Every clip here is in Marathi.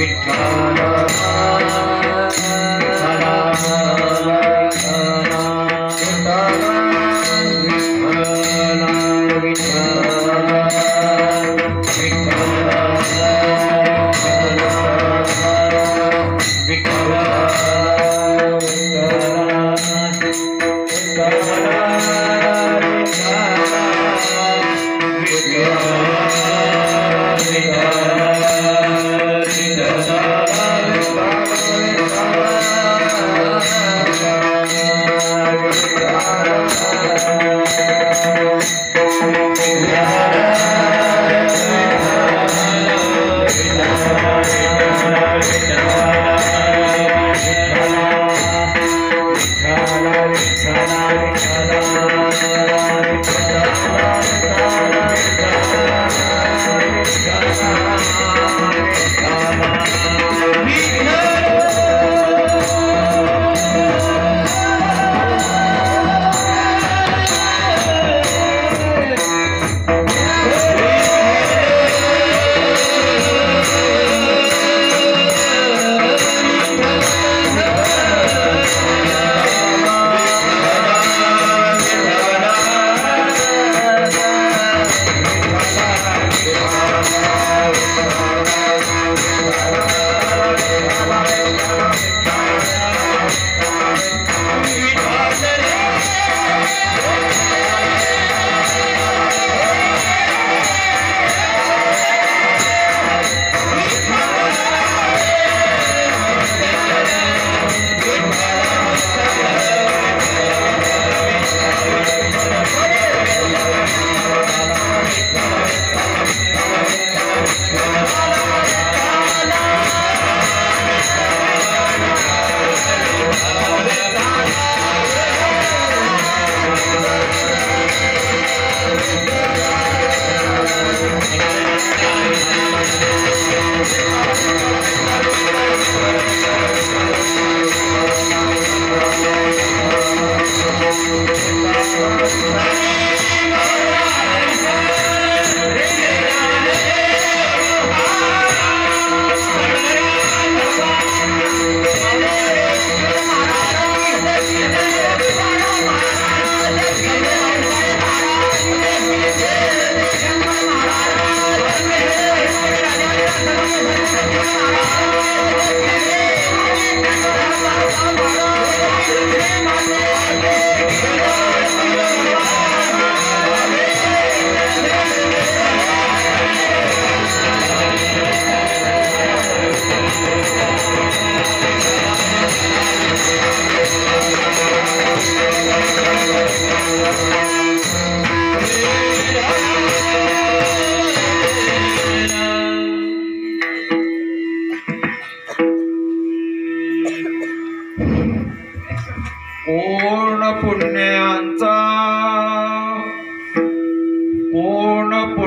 Vittala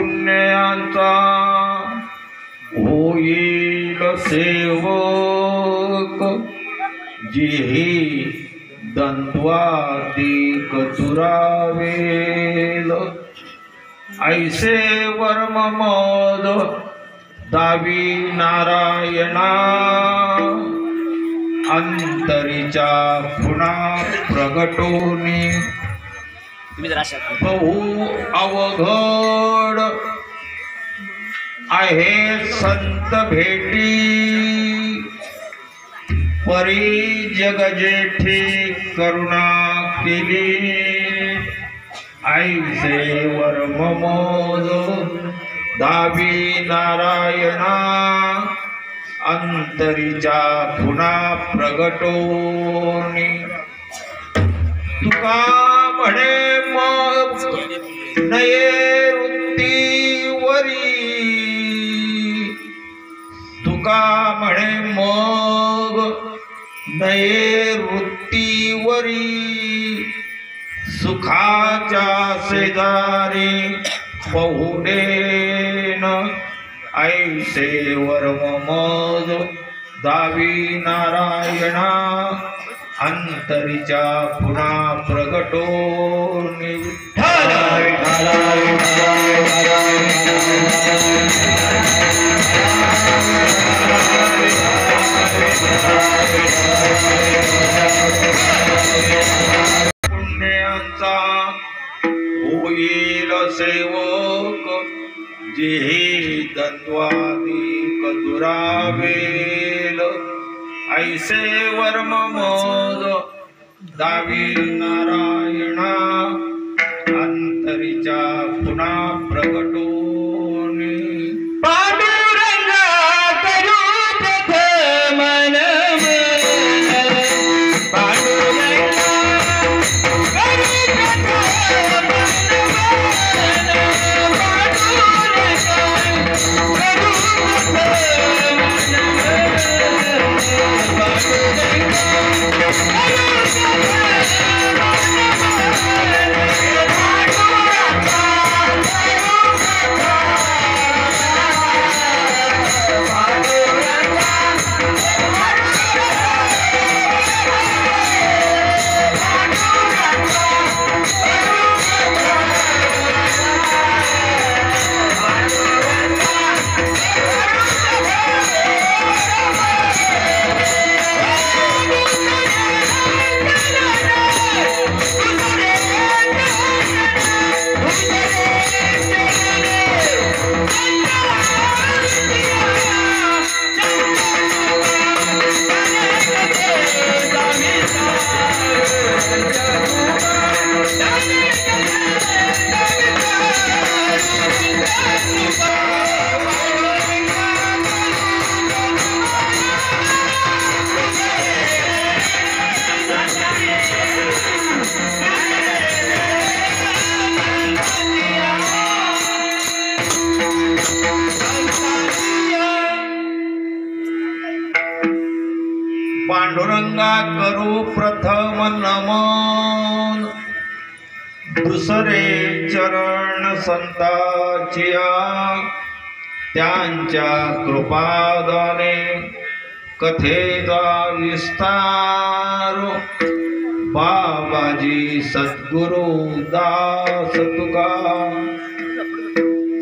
पुण्यांचा होईल सेवक जेही द्वंद्वादिक दुरावेल ऐसे वर्म मोद दावी नारायणा अंतरीच्या पुन्हा प्रगटोनी बहु अवघड आहे संत भेटी परी जग जेठी करुणा केली ऐसे वर्म मोद दावी नारायणा अंतरीच्या पुन्हा प्रगटोनी तुका म्हणे मग नये वृत्तीवरी तुका म्हणे मग नये वृत्तीवरी सुखाच्या शेजारी बहुडेन ऐसे वर्म मोद दावी नारायणा अंतरीच्या पुन्हा प्रगटोनी पुण्यांचा होईल सेवक जेही द्वंद्वादिक दुरावेल ऐसे वर्म मोद दावी नारायणा अंतरीच्या पुन्हा प्रगटोनी पांडुरंगा करू प्रथम नमन पांडुरंगा करू प्रथम पांडुरंगा करू प्रथम नमन दुसरे चरण संताचिया त्यांच्या कृपादाने कथेचा विस्तार बाबाजी सद्गुरु दास तुका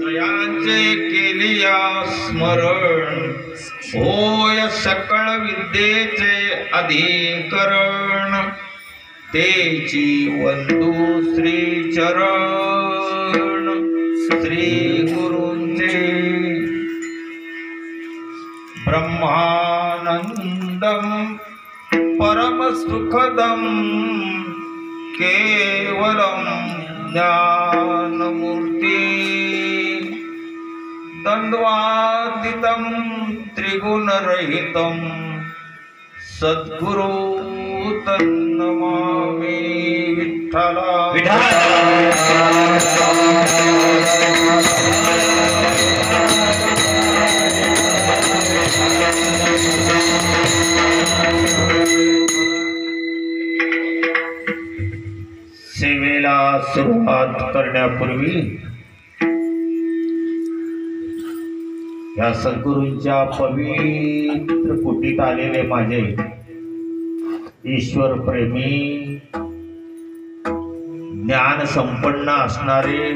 जयांचे केलिया स्मरण होय सकळ विद्येचे अधिकरण तेची वंदू श्री चरण श्री गुरूंचे ब्रह्मानंदम परम सुखदम केवलम ज्ञानमूर्ती द्वंद्वातीतं त्रिगुणरहितं सद्गुरु तन्नमामि विठ्ठला सेवेला सुरुवात करण्यापूर्वी या सद्गुरूंच्या पवित्र कुटीत आलेले माझे ईश्वर प्रेमी ज्ञान संपन्न असणारे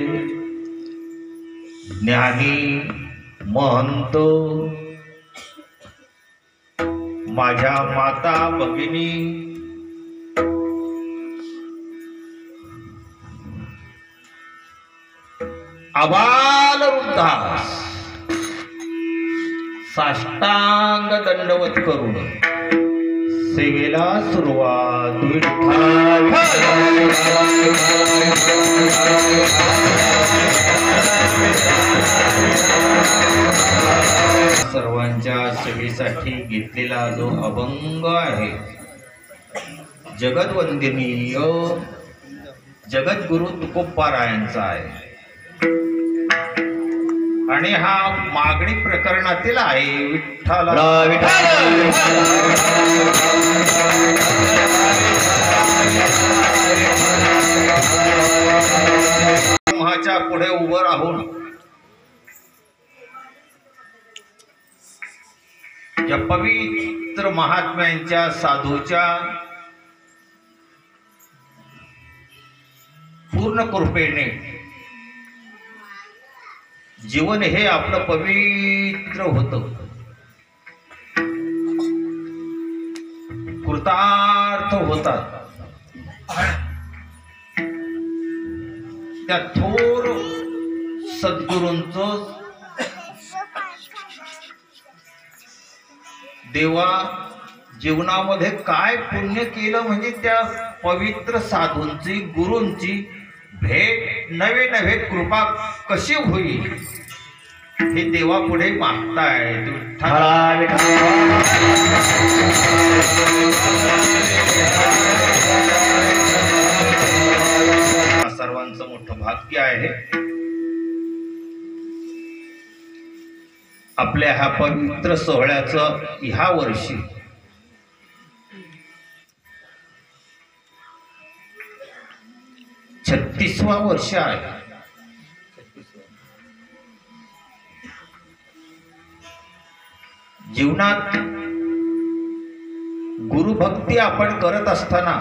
ज्ञानी महंत माझ्या माता भगिनी आबाल वृद्धास साष्टांग दंडवत करून सेवेला सुरुवात. विठ्ठल सर्वांच्या सेवेसाठी घेतलेला जो अभंग आहे जगद्वंदनीय जगद्गुरु तुकोबारायांचा आहे आणि हा मागणी प्रकरणातील आहे. विठ्ठल ब्रह्माच्या पुढे उभं राहून या पवित्र महात्म्यांच्या साधूच्या पूर्ण कृपेने जीवन हे आपलं पवित्र होतं, कृतार्थ होतात. त्या थोर सद्गुरूंचं देवा जीवनामध्ये काय पुण्य केलं म्हणजे त्या पवित्र साधूंची गुरूंची भेट नवे नवे कृपा कशी होईल हे देवा पुढे मागताय. सर्वांचं मोठं भाग्य आहे आपल्या ह्या पवित्र सोहळ्याचं ह्या वर्षी छत्तीसवा वर्ष आहे. जीवनात गुरुभक्ती आपण करत असताना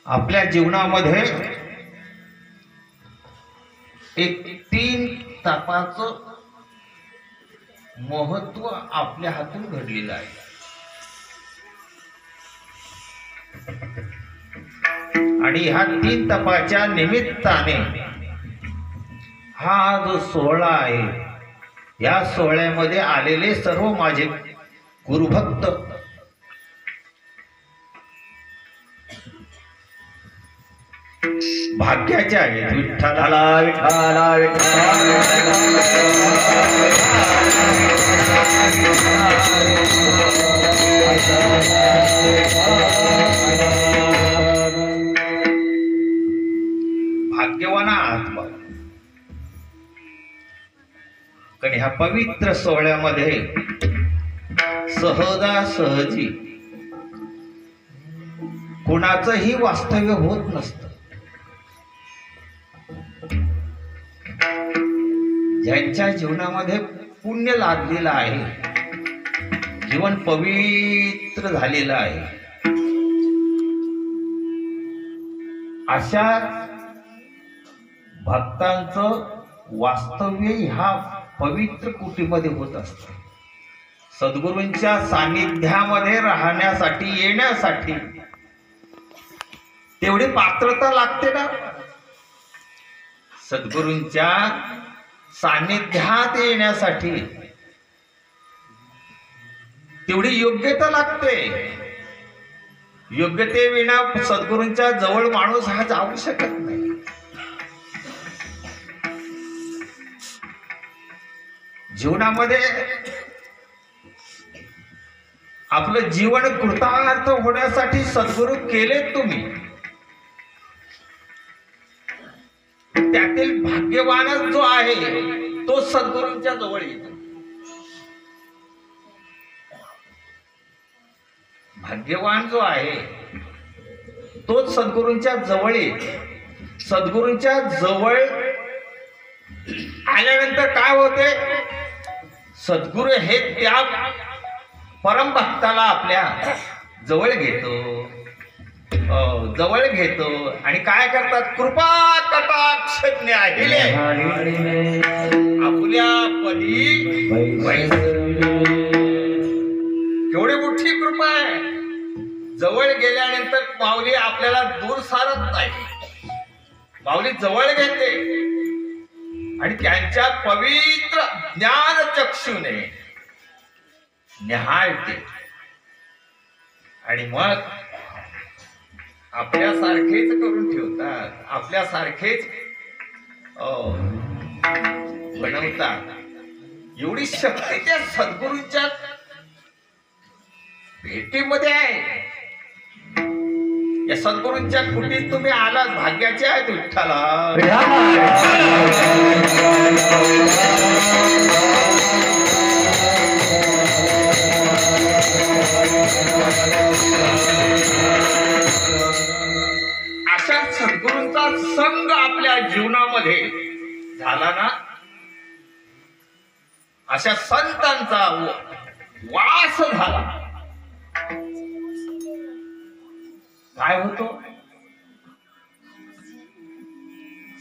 आपल्या जीवनामध्ये एक 3 तापाचं महत्व आपल्या हातून घडलेलं आहे. आणि ह्या 3 तपाच्या निमित्ताने हा जो सोहळा आहे या सोहळ्यामध्ये आलेले सर्व माझे गुरुभक्त भाग्याचे आहेत. विठ्ठला विठ्ठला भाग्यवान आहात बाबा. कारण ह्या पवित्र सोहळ्यामध्ये सहजासहजी कुणाचंही वास्तव्य होत नसतं. ज्यांच्या जीवनामध्ये पुण्य लादलेलं आहे, जीवन पवित्र झालेलं आहे, अशा भक्तांचं वास्तव्य ह्या पवित्र कुटीमध्ये होत असतं. सद्गुरूंच्या सानिध्यामध्ये राहण्यासाठी येण्यासाठी तेवढी पात्रता लागते ना. सद्गुरूंच्या सानिध्यात येण्यासाठी तेवढी योग्यता लागते. योग्यतेविना सद्गुरूंच्या जवळ माणूस हा जाऊ शकत नाही. जीवनामध्ये आपलं जीवन कृतार्थ होण्यासाठी सद्गुरू केलेत तुम्ही. त्यातील भाग्यवानच जो आहे तो सद्गुरूंच्या जवळ येतो. भाग्यवान जो आहे तोच सद्गुरूंच्या जवळ येतो. सद्गुरूंच्या जवळ आल्यानंतर काय होते, सद्गुरू हे त्या परमभक्ताला आपल्या जवळ घेतो, जवळ घेतो आणि काय करतात, कृपा कटाक्ष न्याहिले आपल्या पदी केवढी मोठी कृपा आहे. जवळ गेल्यानंतर माऊली आपल्याला दूर सारत नाही, माऊली जवळ घेते आणि त्यांच्या पवित्र ज्ञान चक्षुने निहाळते आणि मग आपल्यासारखेच करून ठेवतात, आपल्यासारखेच बनवतात. एवढी शक्ती त्या सद्गुरूंच्या भेटीमध्ये आहे. या सद्गुरूंच्या कुटीत तुम्ही आलात, भाग्याचे आहेत विठ्ठला. अशा सद्गुरूंचा संग आपल्या जीवनामध्ये झाला ना, अशा संतांचा वास झाला, काय होतो,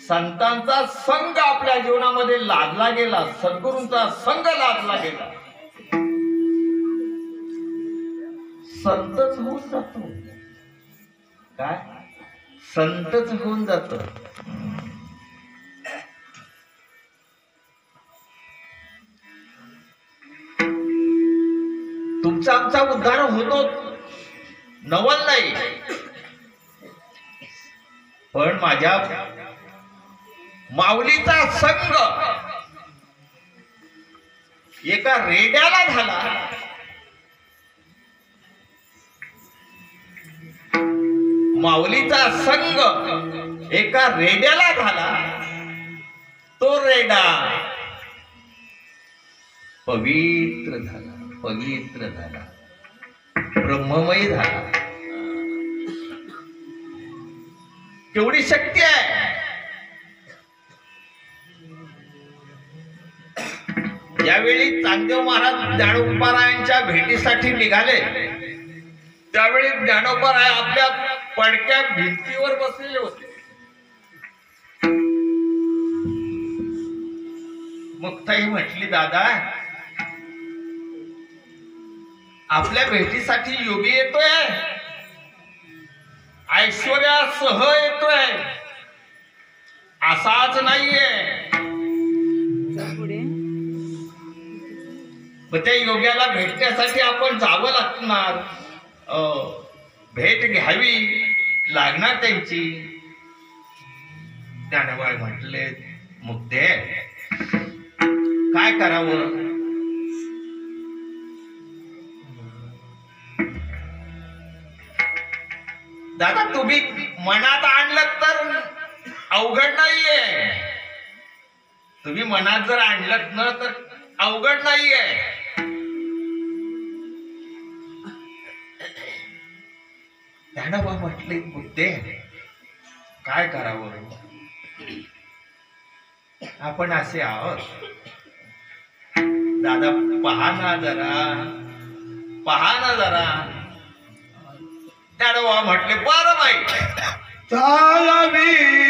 संतांचा संग आपल्या जीवनामध्ये लादला गेला, सद्गुरूंचा संग लादला गेला, संतच होऊन जातो. काय संतच होऊन जातो. तुमचा आमचा उद्धार होतो, नवल नाही, पण माझ्या माऊलीचा संग एका रेड्याला झाला, माऊलीचा संग एका रेड्याला झाला, तो रेडा पवित्र झाला, पवित्र झाला, ब्रह्ममय झाला. केवढी शक्ती आहे. ज्यावेळी चांगदेव महाराज ज्ञानोबारायांच्या भेटीसाठी निघाले, त्यावेळी ज्ञानोबाराय आपल्या पडक्या भिंतीवर बसलेले होते. मुक्ताई म्हटली, दादा आपल्या भेटीसाठी योगी येतोय, ऐश्वर्यासह येतोय, असाच नाहीये. त्या योग्याला भेटण्यासाठी आपण जावं लागणार, भेट घ्यावी लागणार त्यांची. ज्ञानोबाई म्हटले, मुक्ते काय करावं, दादा तुम्ही मनात आणलं तर अवघड नाहीये, तुम्ही मनात जर आणलं ना तर अवघड नाहीये. ज्ञानोबा म्हटले, मुद्दे काय करावं, आपण असे आहोत, दादा पहा ना जरा, पहा ना जरा. ज्ञानोबा म्हटले, बरं बाई चालविली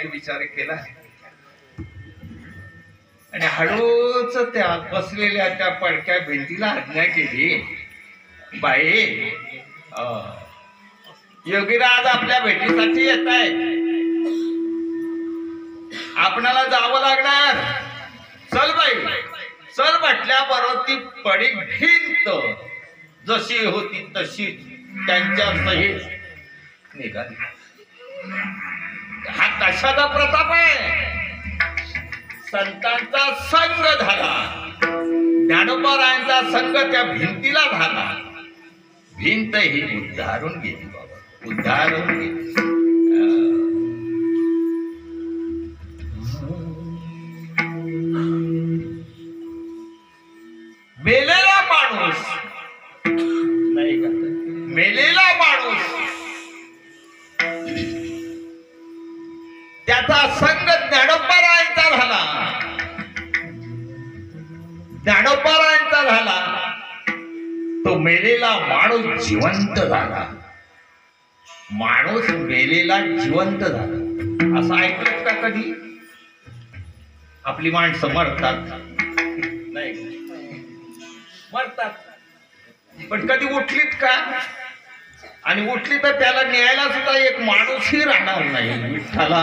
देवाने विचार केला आणि हळूच त्या बसलेल्या त्या पडक्या भिंतीला आज्ञा केली, बाई योगीराज आपल्या भेटीसाठी येत आहे, आपणाला जावं लागणार, चल बाई चल म्हटल्याबरोबर ती पडीक भिंत जशी होती तशी त्यांच्या सहित निघाली. हा कशाचा प्रताप आहे? संतांचा संग झाला, ज्ञानोबारायांचा संग त्या भिंतीला झाला. भिंत ही उद्धारून गेली बाबा, उद्धारून गेली. मेलेला माणूस नाही का, मेलेला माणूस त्याचा संग ज्ञानोबारायांचा झाला, ज्ञानोबारायांचा झाला. तो मेलेला माणूस जिवंत झाला, माणूस मेलेला जिवंत झाला. असं ऐकलं का कधी? आपली माणसं मरतात नाही, मरतात, पण कधी उठलीत का? आणि उठली तर त्याला न्यायला सुद्धा एक माणूसही राहणार नाही. विठ्ठला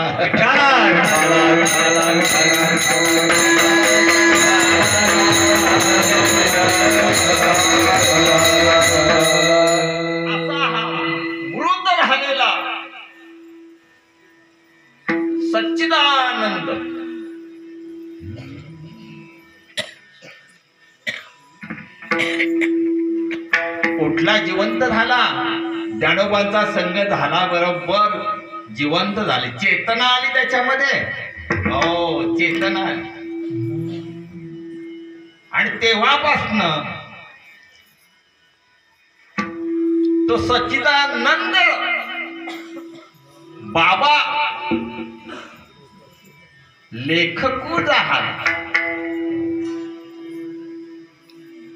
असा हा मृत झालेला सच्चिदानंद कुठला जिवंत झाला? ज्ञानोबांचा संग झाला बरोबर जिवंत झाले, चेतना आली त्याच्यामध्ये. हो चेतना आली. आणि तेव्हापासनं तो सच्चिदानंद बाबा लेखकू झाला.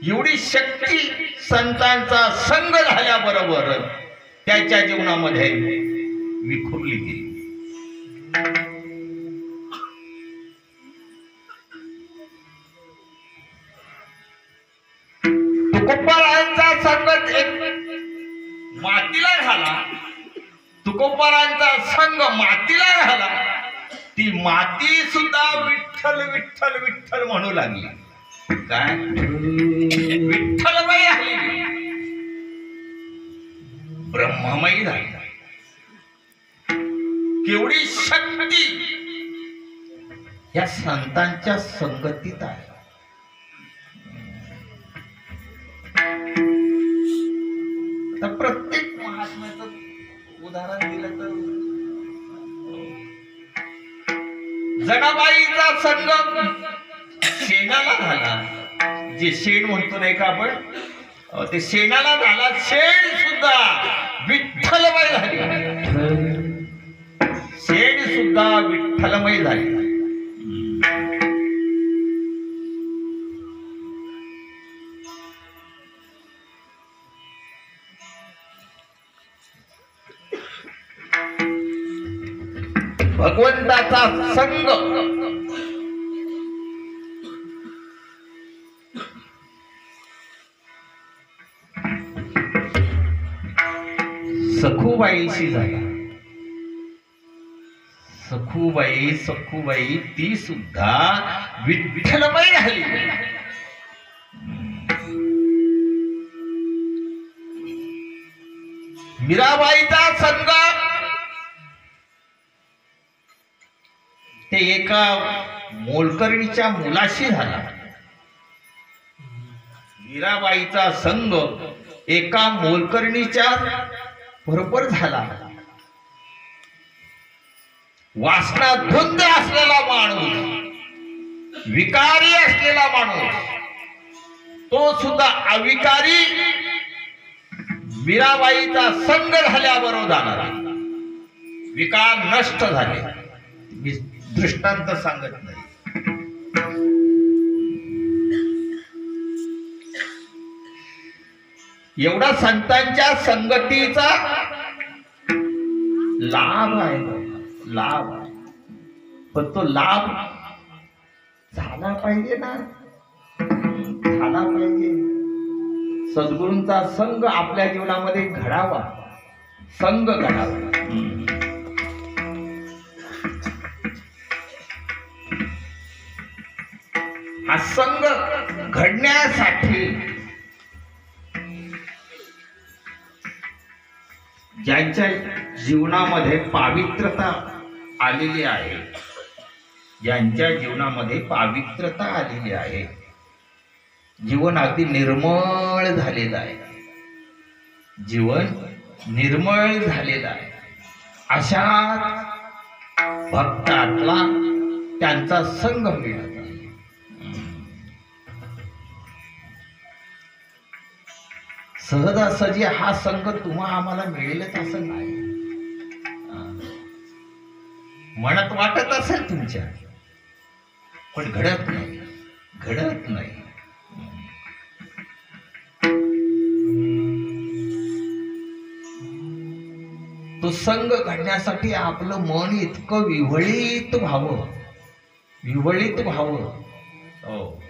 एवढी शक्ती संतांचा संग झाल्याबरोबर त्याच्या जीवनामध्ये विखुरली गेली. तुकोबारायांचा संग एक मातीला झाला, तुकोबारायांचा संग मातीला झाला. ती माती सुद्धा विठ्ठल विठ्ठल विठ्ठल म्हणू लागली. काय विठ्ठलमयी झाली, ब्रह्ममयी झाली. केवढी शक्ती या संतांच्या संगतीत आहे. आता प्रत्येक महात्म्याचं उदाहरण दिलं तर जनाबाईचा संग शेणाला झाला. जे शेण म्हणतो नाही का आपण, ते शेणाला झाला. शेण सुद्धा विठ्ठलमय झाली, शेण सुद्धा विठ्ठलमय झाली. भगवंताचा संग सखूबाईशी झाला. सखूबाई ती सुद्धा विठ्ठलमय झाली. मीराबाईचा संग ते एका मोलकरणीच्या मुलाशी झाला. मीराबाईचा संग एका मोलकरणीच्या बरोबर झाला. वासना धुंद असलेला माणूस, विकारी असलेला माणूस, तो सुद्धा अविकारी मीराबाईचा संग झाल्याबरोबर झाला. विकार नष्ट झाले. मी दृष्टांत सांगत नाही. एवढा संतांच्या संगतीचा लाभ आहे, लाभ आहे. पण तो लाभ झाला पाहिजे ना, झाला पाहिजे. सद्गुरूंचा संघ आपल्या जीवनामध्ये घडावा, संघ घडावा. हा संघ घडण्यासाठी ज्यांच्या जीवनामध्ये पावित्रता आलेली आहे, ज्यांच्या जीवनामध्ये पावित्रता आलेली आहे, जीवन अगदी निर्मळ झालेलं आहे, जीवन निर्मळ झालेलं आहे, अशा भक्तातला त्यांचा संघ मिळत आहे. सहजासहजी हा संघ तुम्हा आम्हाला मिळेलच असं नाही. मनात वाटत असेल तुमच्या, पण घडत नाही, घडत नाही. तो संघ घडण्यासाठी आपलं मन इतकं विव्हळीत व्हावं, विव्हळीत व्हावं. हो,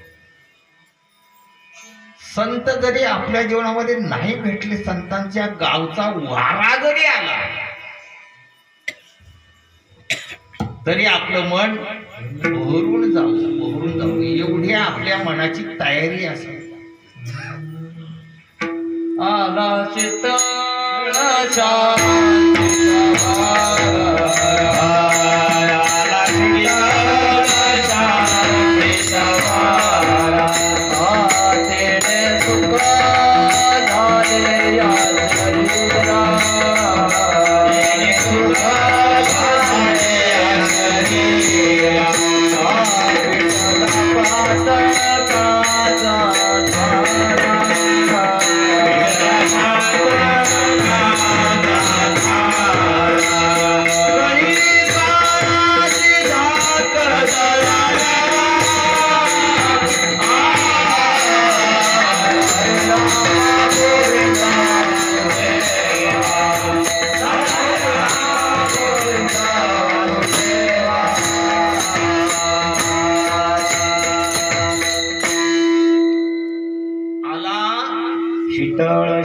संत जरी आपल्या जीवनामध्ये नाही भेटले, संतांच्या गावचा वारा जरी आला तरी आपलं मन भरून जाऊ, एवढी आपल्या मनाची तयारी असेल. आला शीतळ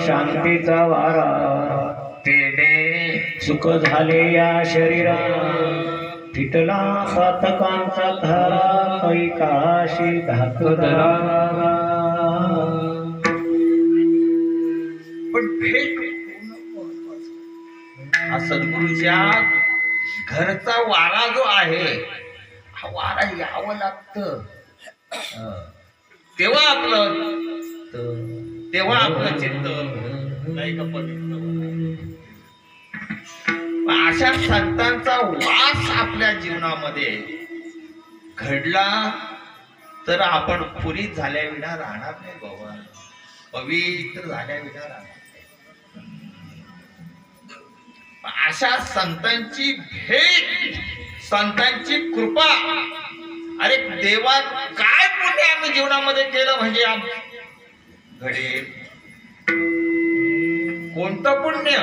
शांतीचा वारा, तेने सुख झाले या शरीरा, फिटला सातकांचा धारा, कैकाशी धाकधरा. पण भेट हा सद्गुरूच्या घरचा वारा जो आहे, हा वारा यावं लागतं. तेव्हा आपलं चित्त नाही का पवित्र होतं. अशा संतांचा वास आपल्या जीवनामध्ये घडला तर आपण पुरीत झाल्याविना राहणार नाही बाबा, पवित्र झाल्याविना राहणार नाही. अशा संतांची भेट, संतांची कृपा, अरे देवा काय पुण्य आम्ही जीवनामध्ये केलं म्हणजे घडेल. कोणतं पुण्य,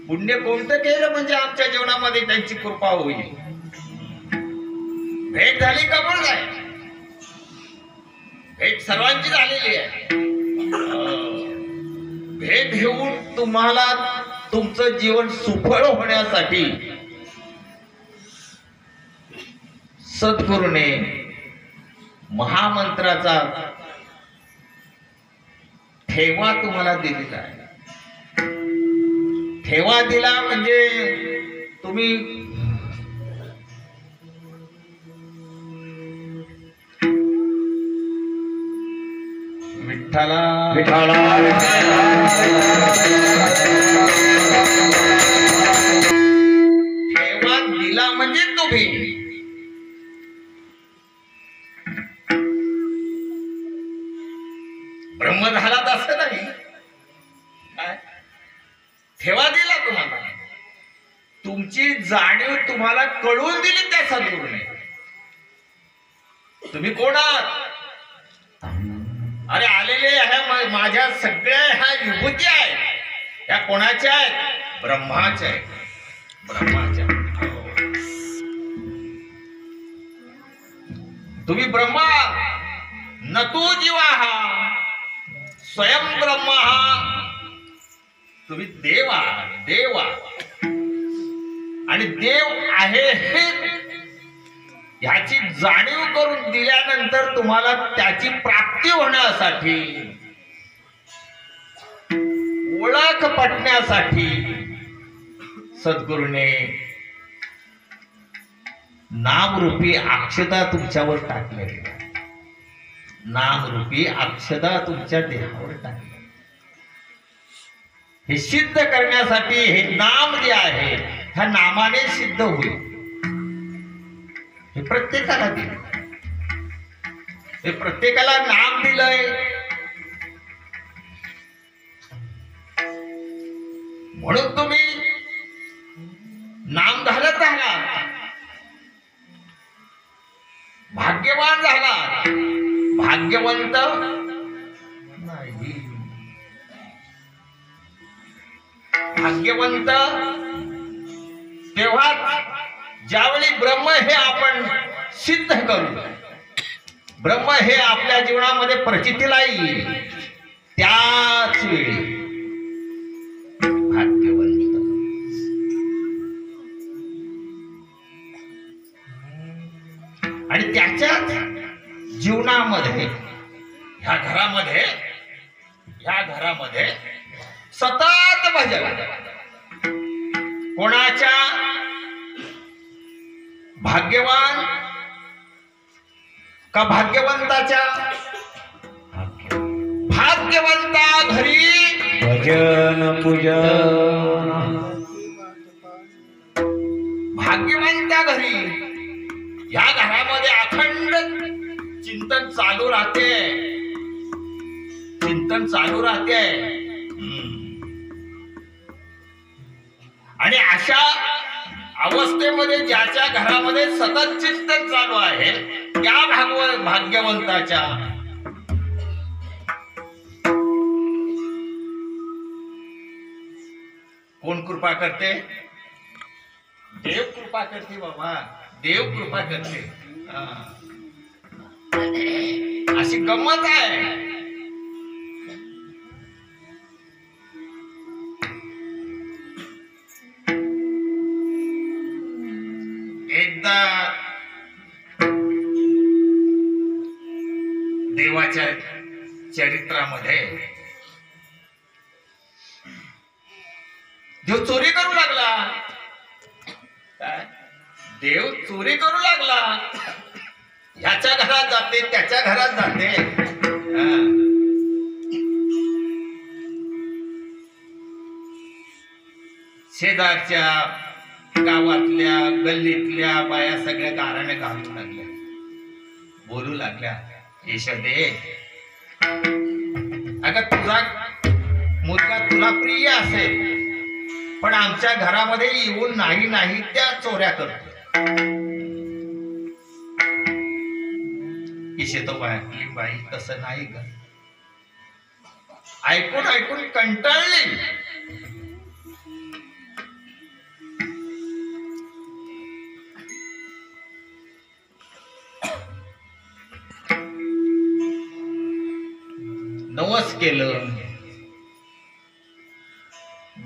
पुण्य कोणतं केलं म्हणजे आमच्या जीवनामध्ये त्यांची कृपा होईल. भेट झाली का बोल जाय, भेट सर्वांची झालेली आहे. भेट घेऊन तुम्हाला तुमचं जीवन सुफळ होण्यासाठी सद्गुरूने महामंत्राचा ठेवा तुम्हाला दिलेला आहे. ठेवा दिला म्हणजे तुम्ही विठ्ठला ठेवा दिला म्हणजे तुम्ही ब्रह्म झालात असं नाही. ठेवा दिला तुम्हाला, तुमची जाणीव तुम्हाला कळून दिली त्या सद्गुरूने. तुम्ही कोण आहात? अरे आलेले ह्या माझ्या सगळ्या ह्या विभूती आहेत, या कोणाच्या आहेत? ब्रह्माच्या आहेत, ब्रह्माच्या. तुम्ही ब्रह्मा न तू जीवा स्वयं ब्रह्मा, तुम्ही देव आहात, देव आहात. आणि देव आहे हे ह्याची जाणीव करून दिल्यानंतर तुम्हाला त्याची प्राप्ती होण्यासाठी, ओळख पटण्यासाठी सद्गुरूने नामरूपी अक्षता तुमच्यावर टाकलेली आहे. नामरूपी अक्षता तुमच्या देहावर टाकली. हे सिद्ध करण्यासाठी हे नाम जे आहे ह्या नामाने सिद्ध होईल. हे प्रत्येकाला दिलं, हे प्रत्येकाला नाम दिलंय. म्हणून तुम्ही नाम घालत राहिला, भाग्यवान झाला. भाग्यवंत नाही, भाग्यवंत तेव्हा ज्यावेळी ब्रह्म हे आपण सिद्ध करू, ब्रह्म हे आपल्या जीवनामध्ये प्रचितीला येईल, त्याच वेळी भाग्यवंत. आणि त्याच्याच जीवनामध्ये ह्या घरामध्ये सतत भजन. कोणाच्या? भाग्यवान का भाग्यवंताच्या? भाग्यवंता घरी भजन पूजन. भाग्यवंता घरी, या घरामध्ये अखंड चिंतन चालू राहते, चिंतन चालू राहते. आणि अशा अवस्थेमध्ये ज्याच्या घरामध्ये सतत चिंतन चालू आहे त्या भाग्यवंताच्या कोण कृपा करते? देव कृपा करते बाबा, देव कृपा करते. अशी गंमत आहे. एकदा देवाच्या चरित्रामध्ये देव चोरी करू लागला. काय? देव चोरी करू लागला. ह्याच्या घरात जाते, त्याच्या घरात जाते. शेजारच्या गावातल्या गल्लीतल्या बाया सगळ्या गाराने घालू लागल्या, बोलू लागल्या, यशोदे अगं तुझा मुलगा तुला प्रिय असेल पण आमच्या घरामध्ये येऊन नाही त्या चोऱ्या करतो. यशोदाबाई बाई तसं नाही ग. ऐकून कंटाळली.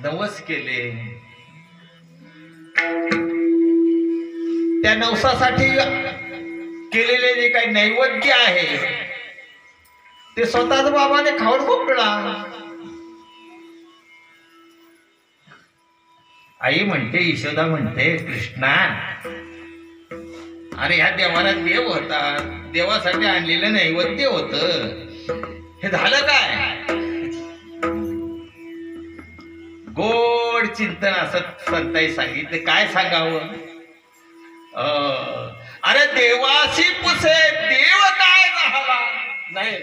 नवस केले. त्या नवसासाठी केलेले जे काही नैवेद्य आहे ते स्वतःच बाबाने खाऊन मोकळा. आई म्हणते, यशोदा म्हणते, कृष्णा अरे ह्या देवाला देव होता, देवासाठी आणलेलं नैवेद्य होत, हे झालं काय? गोड चिंतन असं संताई सांगितलं. काय सांगावं? अरे देवाशी पुसे देव काय झाला नाही.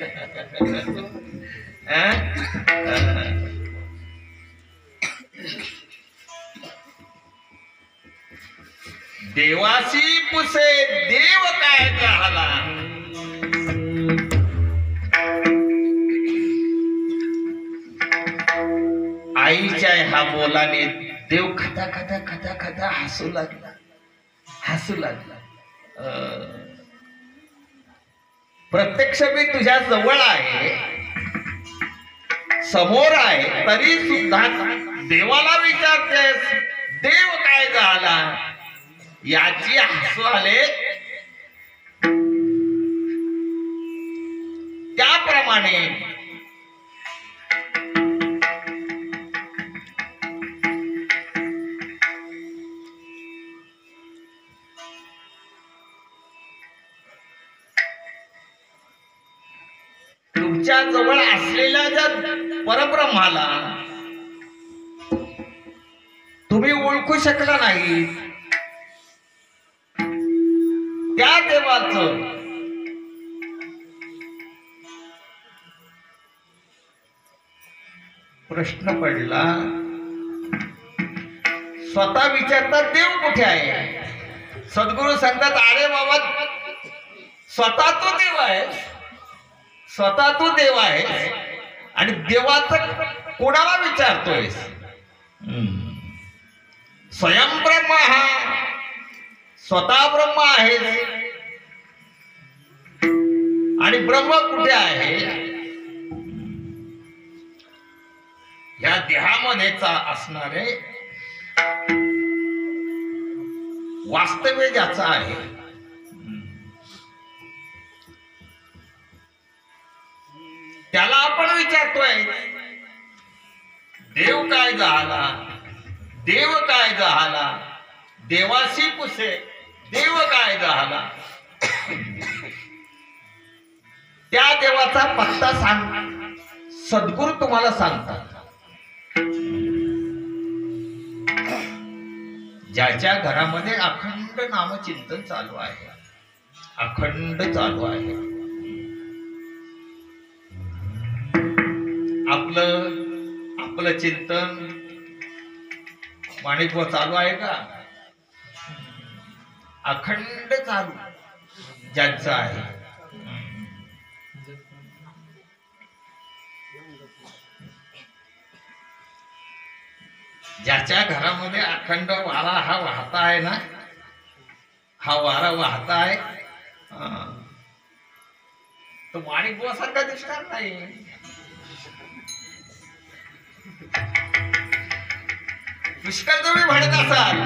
देवाशी पुसे देव काय झाला. आईच्या ह्या बोलाने देव खता हसू लागला. प्रत्यक्ष मी तुझ्या जवळ आहे, समोर आहे, तरी सुद्धा देवाला विचारतेस देव काय झाला? याची हसू आले. त्याप्रमाणे तुमच्या जवळ असलेल्या ज्या परब्रह्माला तुम्ही ओळखू शकला नाही, त्या देवाचं प्रश्न पडला. स्वतः विचारतात देव कुठे आहे? सद्गुरू सांगतात अरे बाबा, स्वतः तू देव आहे, स्वतः तू देव आहे आणि देवाचं कोणाला विचारतोय? स्वयं ब्रह्म हा स्वतः ब्रह्म आहे आणि ब्रह्म कुठे आहे? या देहामध्ये असणारे वास्तव्य ज्याचं आहे, त्याला आपण विचारतोय देव काय झाला? देव काय झाला? देवाशी पुसे देव काय झाला? त्या देवाचा पत्ता सांग, सद्गुरू तुम्हाला सांगतात. ज्याच्या घरामध्ये अखंड नामचिंतन चालू आहे, अखंड चालू आहे, आपलं चिंतन माणिकवा चालू आहे का? अखंड चालू ज्यांचं आहे. ज्याच्या घरामध्ये अखंड वारा हा वाहता आहे ना, हा वारा वाहता आहे, तो माणिकवा सारखा दिसणार नाही. पुष्कळ तुम्ही म्हणत असाल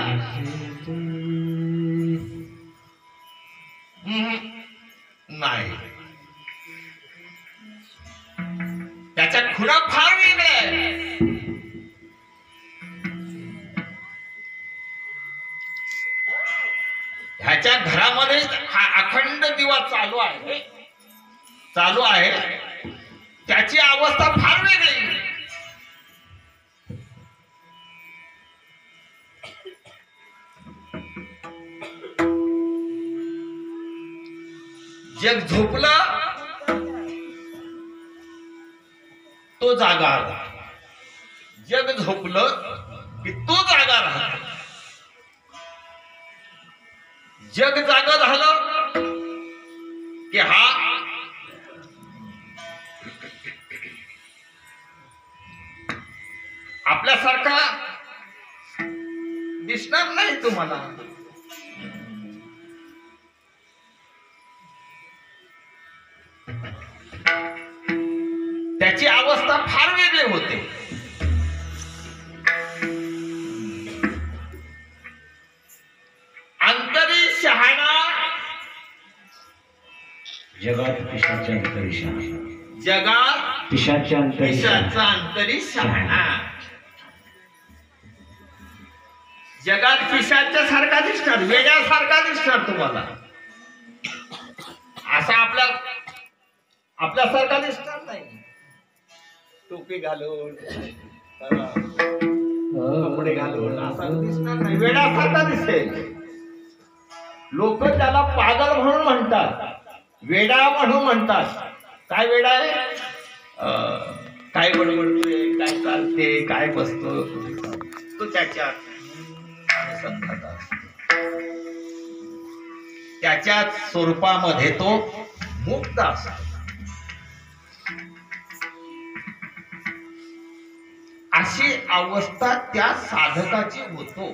नाही, त्याच्या खुणा फार वेगळ्या आहे. ह्याच्या घरामध्ये हा अखंड दिवा चालू आहे, चालू आहे, त्याची अवस्था फार वेगळी. जग झोपलं तो जागा आला, जग झोपलं की तो जागा राहतो. जग जागा झालं की हा आपल्यासारखा दिसणार नाही तुम्हाला. त्याची अवस्था फार वेगळी होते. अंतरी शहाणा जगात पिशाच्या अंतरी शहाणा, जगात पिशाच्या अंतरी पिशाचा अंतरी शहाणा. जगात पिशाच्या सारखा दिसणार, वेड्यासारखा दिसणार तुम्हाला. असा आपल्यासारखा दिसणार नाही. टोपी घालून कपडे घालून असा दिसणार नाही, वेड्यासारखा दिसेल. लोक त्याला पागल म्हणून म्हणतात, वेडा म्हणून म्हणतात. काय वेडा आहे? काय बडबडतोय, काय चालते, काय बसतो, तो त्याच्या त्याच्या स्वरूपामध्ये तो मुक्त असतो. अशी अवस्था त्या साधकाची होतो,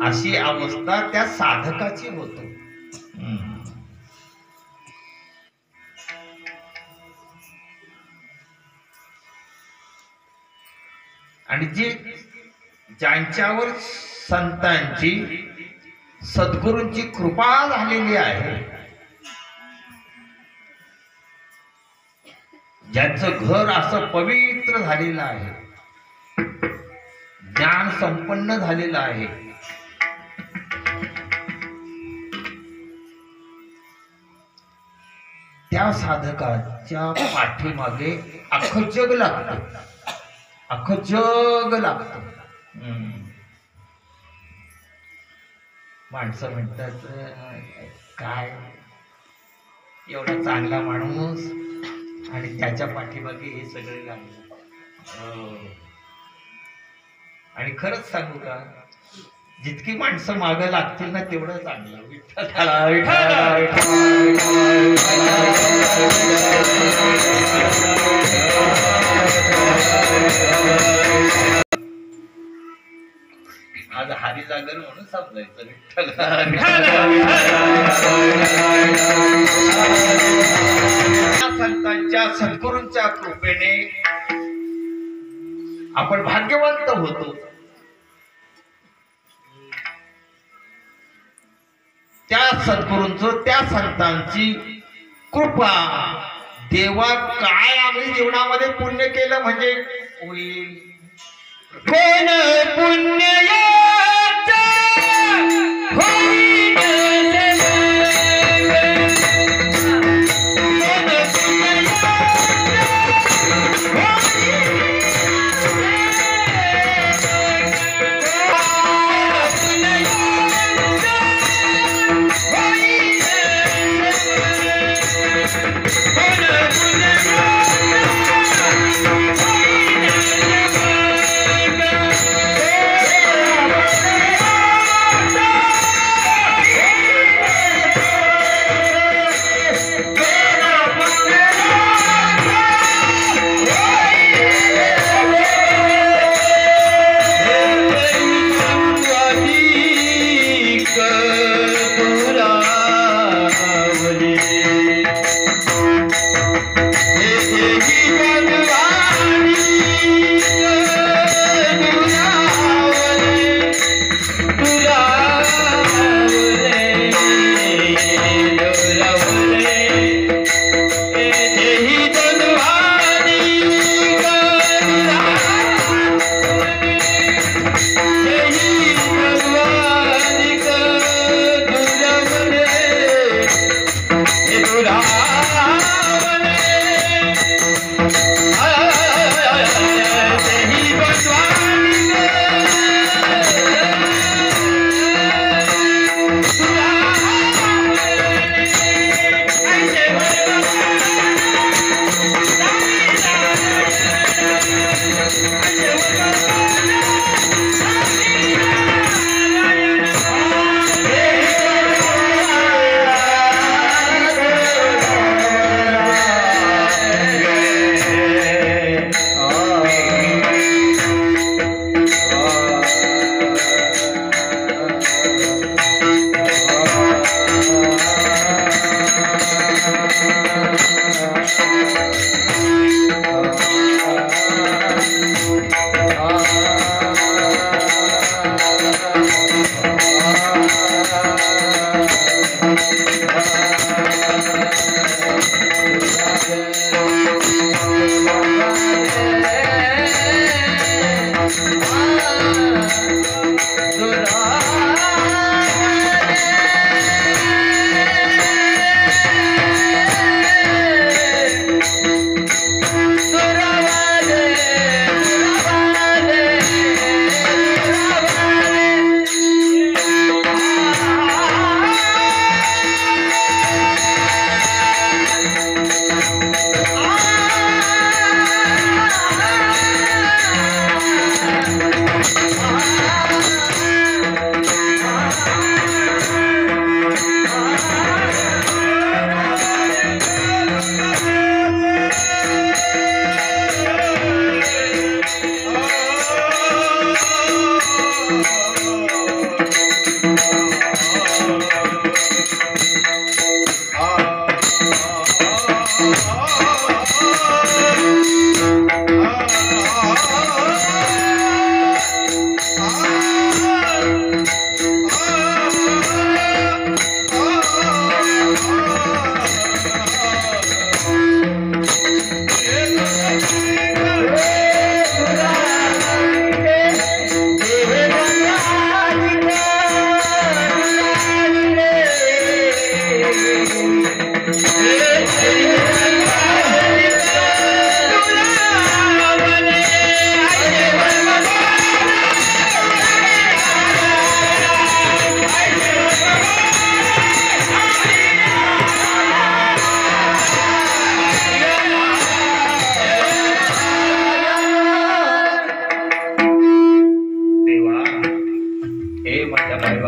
अशी अवस्था त्या साधकाची होतो. आणि जी ज्यांच्यावर संतांची सद्गुरूंची कृपा झालेली आहे, ज्यांचं घर असं पवित्र झालेलं आहे, ज्ञान संपन्न झालेलं आहे, त्या साधकाच्या पाठीमागे अख्खं जग लागतं, अख्खं जग लागतं. माणसं म्हणतात काय एवढा चांगला माणूस आणि त्याच्या पाठीमागे हे सगळे लागले. आणि खरंच सांगू का, जितकी माणसं मागं लागतील ना तेवढं चांगलं. विठ्ठला विठ्ठला आज हारी जागर म्हणून समजायचं. संतांच्या सद्गुरूंच्या कृपेने आपण भाग्यवंत होतो. त्या सद्गुरूंचं, त्या संतांची कृपा. देवा काय आम्ही जीवनामध्ये पुण्य केलं म्हणजे होईल. कोण पुण्य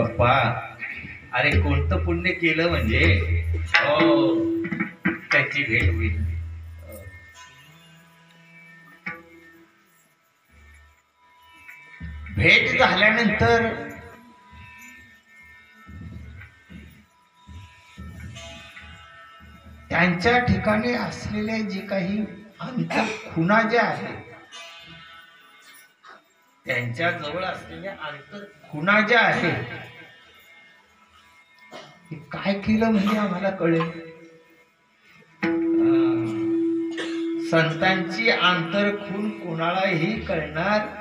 बाप्पा, अरे कोणतं पुण्य केलं म्हणजे हो त्याची भेट होईल. भेट झाल्यानंतर त्यांच्या ठिकाणी असलेल्या जे काही खुणा ज्या आहेत, त्यांच्या जवळ असलेल्या खुणा ज्या आहेत, हे काय केलं म्हणजे आम्हाला कळेल. संतांची आंतरखून कोणालाही कळणार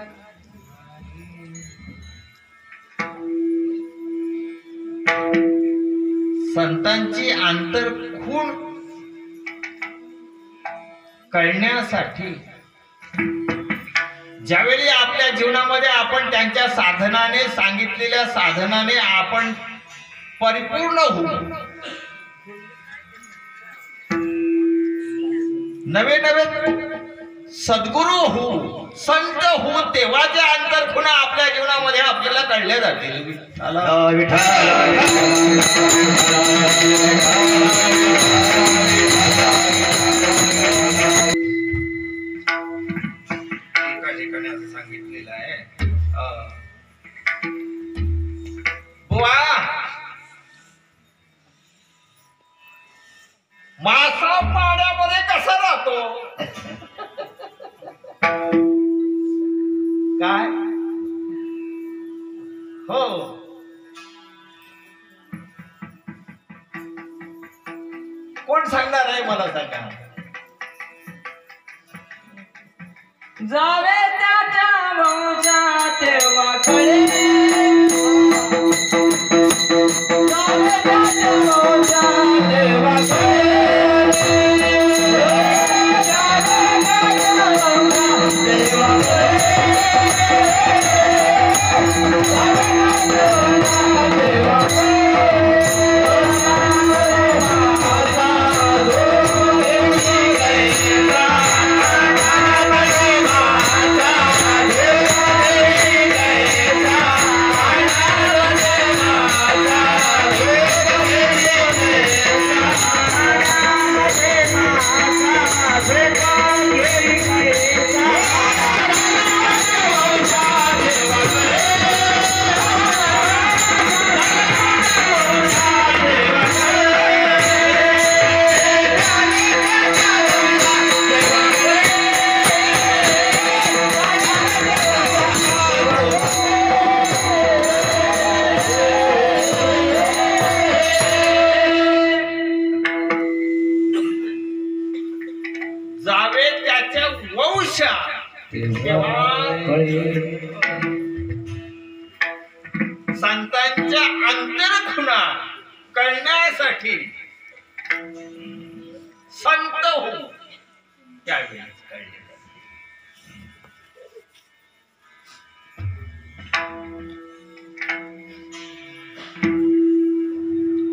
संतांची आंतरखून कळण्यासाठी ज्यावेळी आपल्या जीवनामध्ये आपण त्यांच्या साधनाने, सांगितलेल्या साधनाने आपण परिपूर्ण होऊ, नवे नवे सद्गुरू होऊ, संत होऊ, तेव्हा ज्या अंतरखुणा आपल्या जीवनामध्ये आपल्याला कळल्या जातील. एका ठिकाणी असं सांगितलेलं आहे, बुवा मासा पाण्यामध्ये कसा राहतो? काय हो, कोण सांगणार आहे मला सांगा. जावे त्याच्या मौजा तेव्हा कळे, जावे त्याच्या मौजा तेव्हा कळे, जावे त्याच्या मौजा तेव्हा कळे, तेव्हा कळे. जावे त्याच्या वंशा संतांच्या अंतरखुणा कळण्यासाठी संत हो त्यावेळी कळले.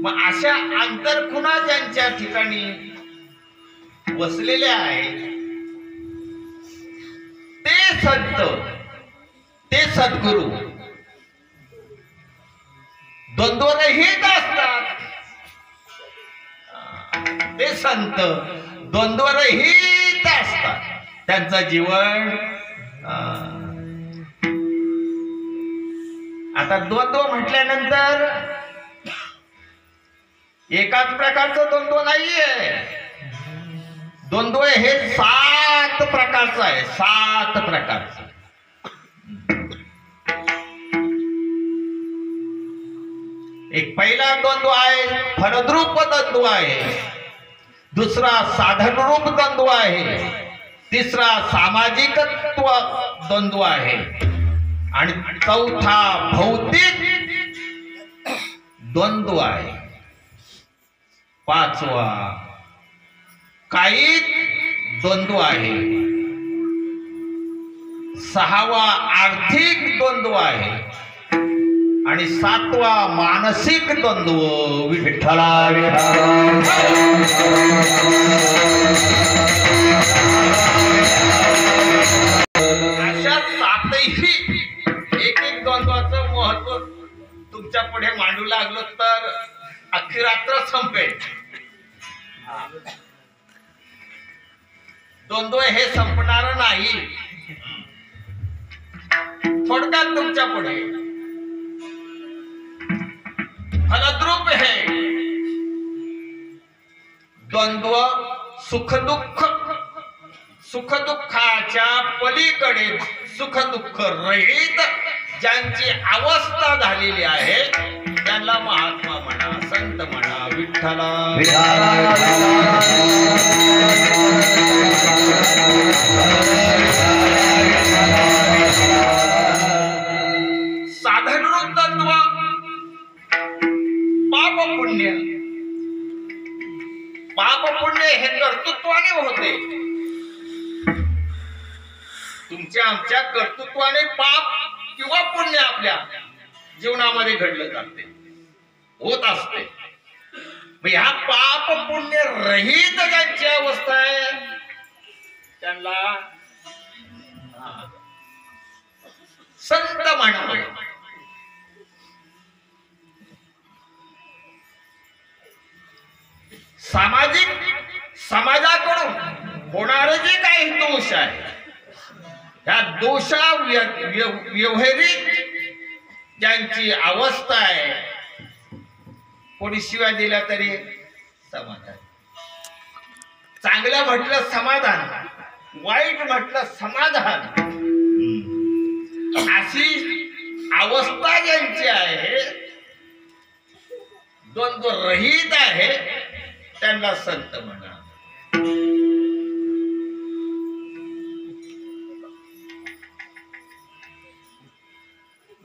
मग अशा अंतरखुणा ज्यांच्या ठिकाणी वसलेल्या आहेत ते संत, ते सद्गुरू द्वंद्वरहित असतात. ते संत द्वंद्वरहित असतात. त्यांचं जीवन आता द्वंद्व म्हटल्यानंतर एकाच प्रकारचं द्वंद्व नाहीये. द्वंद्व हे 7 प्रकारचं आहे, 7 प्रकारचं. एक पहिला द्वंद्व आहे फलद्रूप द्वंद्व आहे, दुसरा साधनरूप द्वंद्व आहे, तिसरा सामाजिकत्व द्वंद्व आहे आणि चौथा भौतिक द्वंद्व आहे. पाचवा कायिक द्वंद्व आहे. सहावा आर्थिक द्वंद्व आहे आणि 7वा मानसिक द्वंद्व. विठ्ठला अशा 7ही एक द्वंद्वाचं महत्व तुमच्या तुमच्या पुढे मांडू लागलो तर अख्खी रात्र संपेल. द्वंद्व हे संपणार नाही. थोडक्यात तुमच्या पुढे फलद्रूप हे द्वंद्व सुखदुःखाच्या पलीकडे सुखदुःख रहित ज्यांची अवस्था झालेली आहे त्यांना महात्मा म्हणा, संत म्हणा, विठ्ठला साधन रूप तत्व पाप पुण्य हे कर्तृत्वाने होते. तुमच्या आमच्या कर्तृत्वाने पाप किंवा पुण्य आपल्या जीवनामध्ये घडलं जाते, होत असते. ह्या पाप पुण्य रहित ज्यांची अवस्था आहे त्यांना संत म्हणावे. समाजाकडून होणारे जे काही दोष आहे ह्या दोषा व्यवहारिक ज्यांची अवस्था आहे कोणी शिवाय दिला तरी समाधान, चांगलं म्हटलं समाधान, वाईट म्हटलं समाधान, अशी अवस्था ज्यांची आहे द्वंद्व रहित आहे त्यांना संत म्हणा.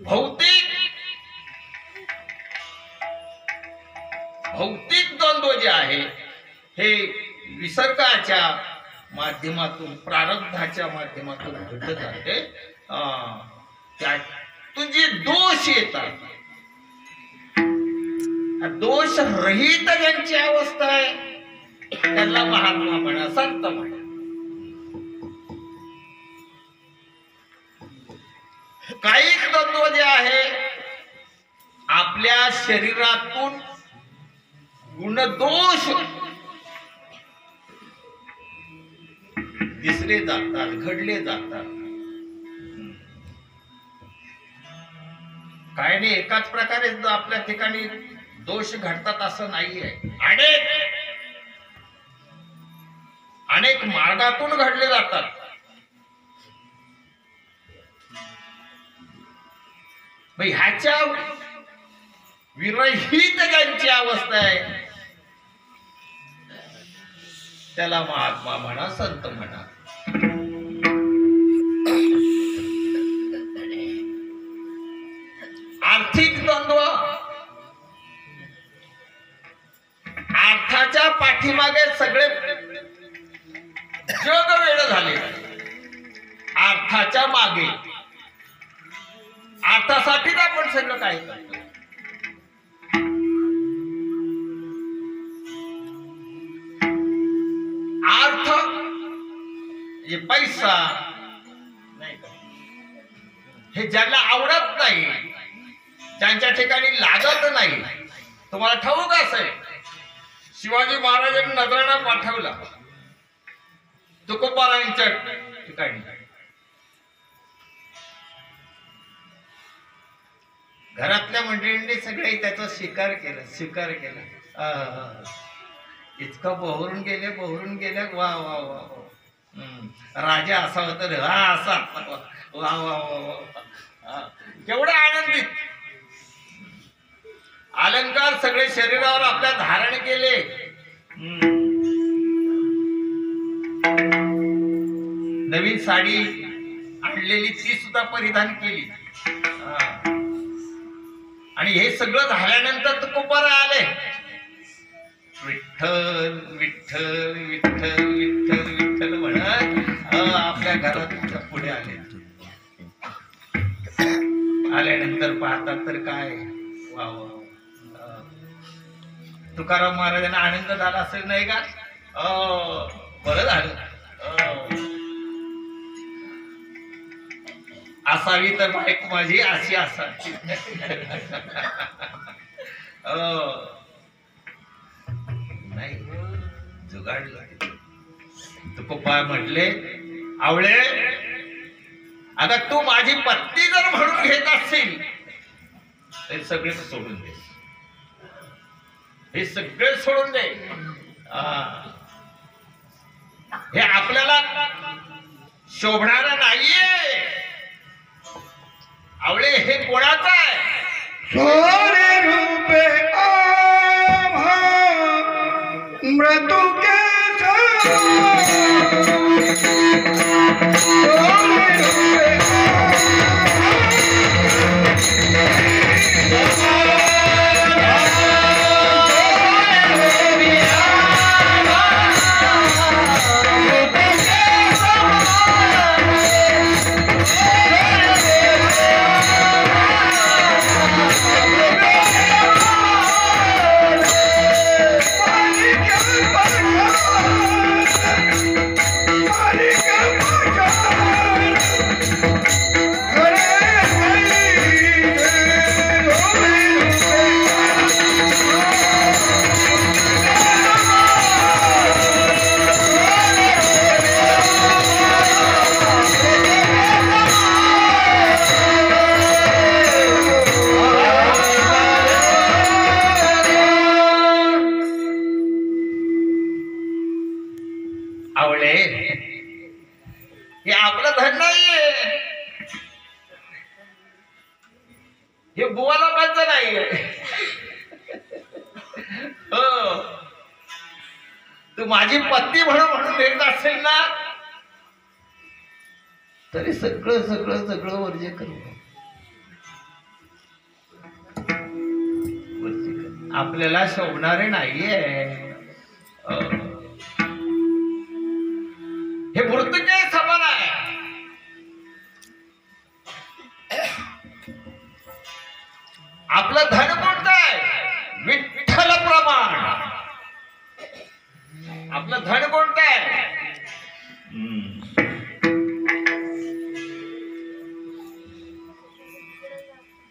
भौतिक द्वंद्व जे आहे हे विसर्गाच्या माध्यमातून प्रारब्धाच्या माध्यमातून घडत जाते. त्यातून जे दोष येतात दोष रहित ज्यांची अवस्था आहे त्यांना महात्मा म्हणा, संत म्हणा. काही तत्व जे आहे आपल्या शरीरातून गुणदोष दिसले जातात, घडले जातात. काय नाही, एकाच प्रकारे आपल्या ठिकाणी दोष घडतात असं नाहीये. अनेक मार्गातून घडले जातात. ह्याच्या विरहित ज्यांची अवस्था आहे त्याला महात्मा म्हणा, संत म्हणा. आर्थिक द्वंद्व, अर्थाच्या पाठीमागे सगळे जग वेळ झाले. अर्थाच्या मागे, अर्थासाठीच आपण सगळं काही करतो. अर्थ म्हणजे पैसा नाही का, हे ज्यांना आवडत नाही, ज्यांच्या ठिकाणी लागत नाही. तुम्हाला ठाऊक असेल शिवाजी महाराजांनी नजराणा पाठवला तुकोबारांच्या ठिकाणी. घरातल्या मंडळींनी सगळे त्याचा स्वीकार केला. इतकं बहरून गेले. वा वा वा वा, राजा असा होता रे, हा असा, वा वा वा, केवढे आनंदित. अलंकार सगळे शरीरावर आपल्या धारण केले. नवीन साडी आणलेली ती सुद्धा परिधान केली. आणि हे सगळं झाल्यानंतर तुकोबारा आले. विठ्ठल विठ्ठल विठ्ठल विठ्ठल विठ्ठल म्हणत आपल्या घरात पुढे आले. आल्यानंतर पाहतात तर काय, वा वा, तुकाराम महाराजांना आनंद झाला असेल नाही का? बरं झालं. असावी तर बायको माझी अशी असावी. नाही जुगाडलं. तुकोबा म्हटले, आवळे आता तू माझी पत्नी जर म्हणून घेत असशील तर सगळे सोडून दे, हे सगळे सोडून दे. हे आपल्याला शोभणारं नाहीये. आवळे हे कोणाचं आहे? सोने रूपे आभा मृत्यु के आवळे हे आपलं धन नाहीये, हे बुवा लोकांचं नाहीये. हो तू माझी पत्नी म्हणून भेटत असेल ना तरी सगळं सगळं सगळं वर्ज्य करू. आपल्याला शोभणारे नाहीये. हे मृत्यूचे समान आहे. आपलं धन कोणतं आहे? विठ्ठल प्रमाण. आपलं धन कोणतं आहे?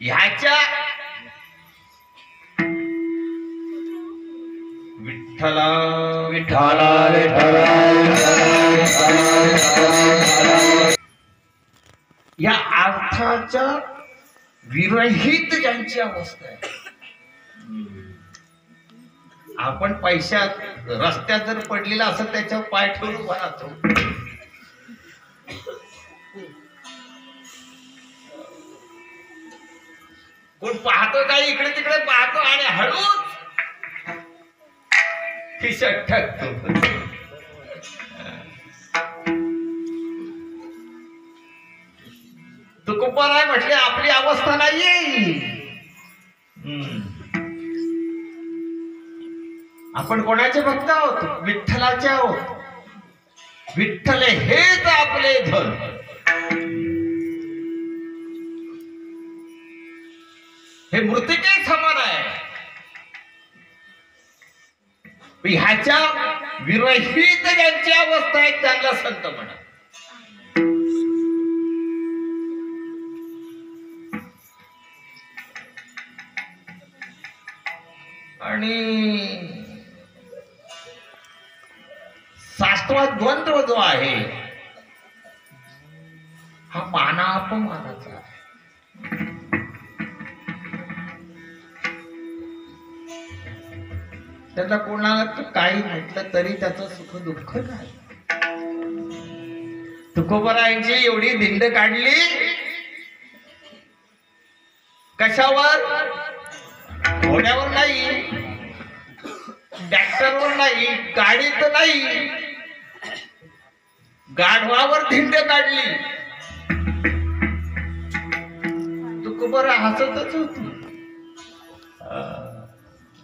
ह्याच्या विठ्ठला विठ्ठला विठ्ठला या अर्थाच्या विरहित ज्यांची अवस्था आहे. आपण पैशात रस्त्यात जर पडलेला असं त्याच्यावर पाय ठेवून उभा राहतो. कोण पाहतो काही इकडे तिकडे पाहतो आणि हळूच खिशात टाकतो. तुकोबाराय म्हटले आपली अवस्था नाहीये. आपण कोणाचे भक्त आहोत? विठ्ठलाचे आहोत. विठ्ठल हेच आपले धन. हे मृत्यूचे समान आहे. ह्याच्या विरहित ज्यांची अवस्था आहे त्यांना संत म्हणा. आणि शास्त्रात द्वंद्व जो आहे हा माना अपमानाचा आहे. त्याला कोणाला काही म्हटलं तरी त्याचं सुख दुःख नाही. तुकोबारायांची एवढी धिंड काढली कशावर? घोड्यावर नाही, ट्रॅक्टरवर नाही, गाडीत नाही, गाढवावर धिंड काढली. तुकोबारा हसतच होती.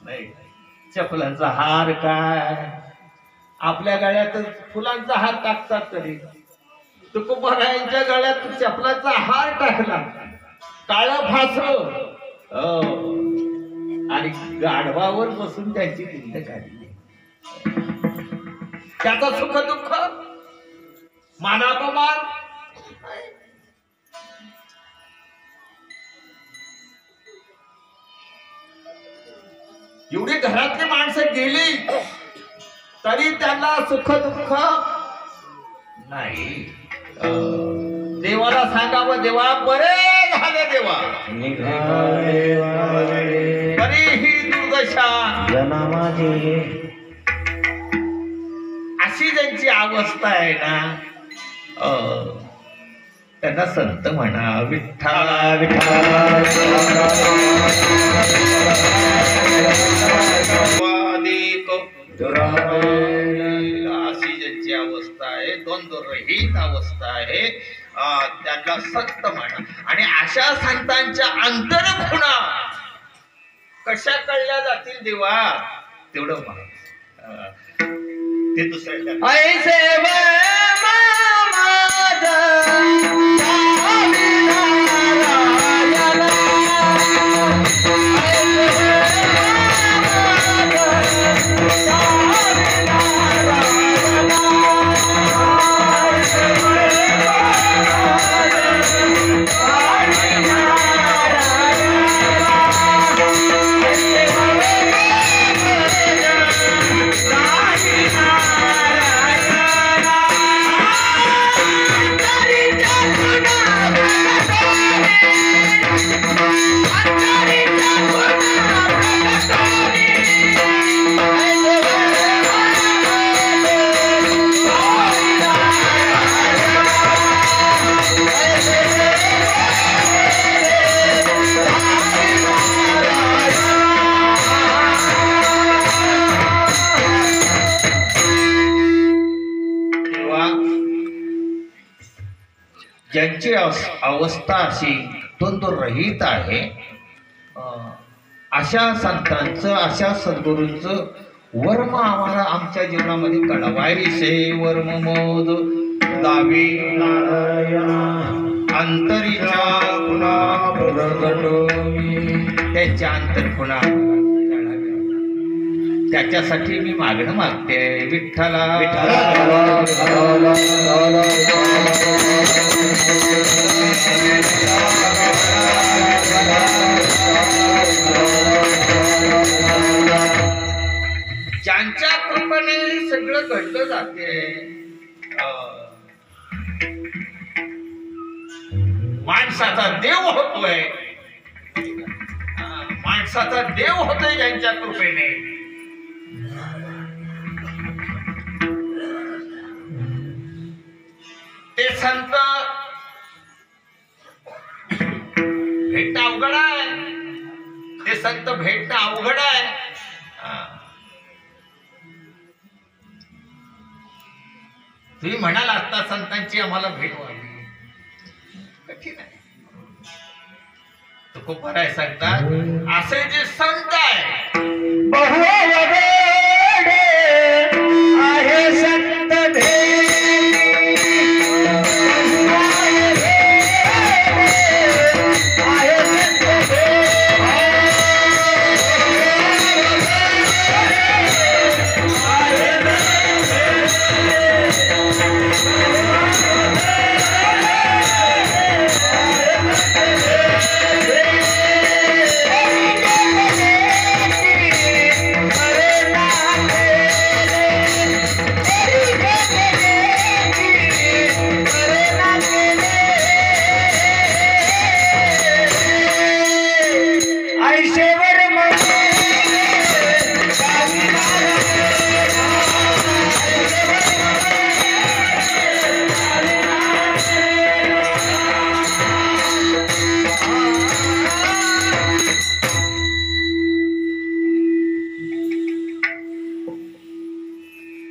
नाही चपलांचा हार काय, आपल्या गळ्यातच फुलांचा हार टाकतात तरी तुकोबारायांच्या गळ्यात चपलांचा हार टाकला. काळं फास आणि गाढवावर बसून त्यांची धिंड काढली. त्याचा सुख दुःख मानापमान एवढी घरातली माणसं गेली तरी त्यांना सुख दुःख नाही. देवाला सांगावं, देवा बरे झाले देवा, तरीही दुर्दशा अशी ज्यांची अवस्था आहे ना, त्यांना संत म्हणा. विठ्ठला विठ्ठला अशी ज्यांची अवस्था आहे, द्वंद्वरहित अवस्था आहे, त्यांना संत म्हणा. आणि अशा संतांच्या अंतरखुणा कशा कळल्या जातील देवा, तेवढं म्हणा. ते दुसऱ्या ऐसे ज्यांची अवस्था अशी द्वंद्वरहित आहे, अशा संतांचं, अशा सद्गुरूंचं वर्म आम्हाला आमच्या जीवनामध्ये कळवायचे. वर्म मोद दावी अंतरीच्या खुणा त्यांच्या अंतरखुणा त्याच्यासाठी मी मागणं मागते. विठ्ठला ज्यांच्या कृपेने सगळं घडलं जाते. माणसाचा देव होतोय, माणसाचा देव होतोय ज्यांच्या कृपेने. ते संत भेटणं अवघड आहे, ते संत भेटणं अवघड आहे. तुम्ही म्हणाल आता संतांची आम्हाला भेट व्हावी, कठीण आहे. तुकोबाराय सांगतात, असे जे संत आहे आहे संत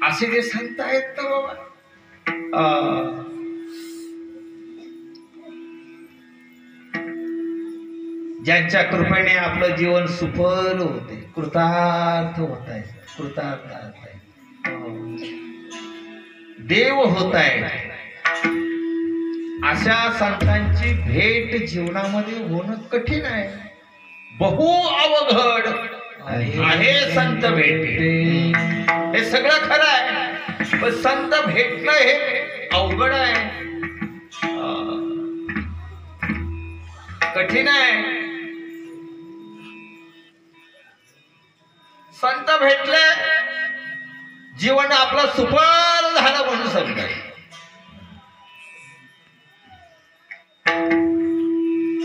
असे जे संत आहेत तर बाबा, ज्यांच्या कृपेने आपलं जीवन सुफल होते, कृतार्थ होत आहे, कृतार्थ आहे, देव होत आहे. अशा संतांची भेट जीवनामध्ये होणं कठीण आहे, बहु अवघड आहे संत भेटे. हे सगळं खरं आहे, पण संत भेटणं हे अवघड आहे, कठीण आहे. भेटले जीवन आपलं सुफल झालं म्हणून समजा.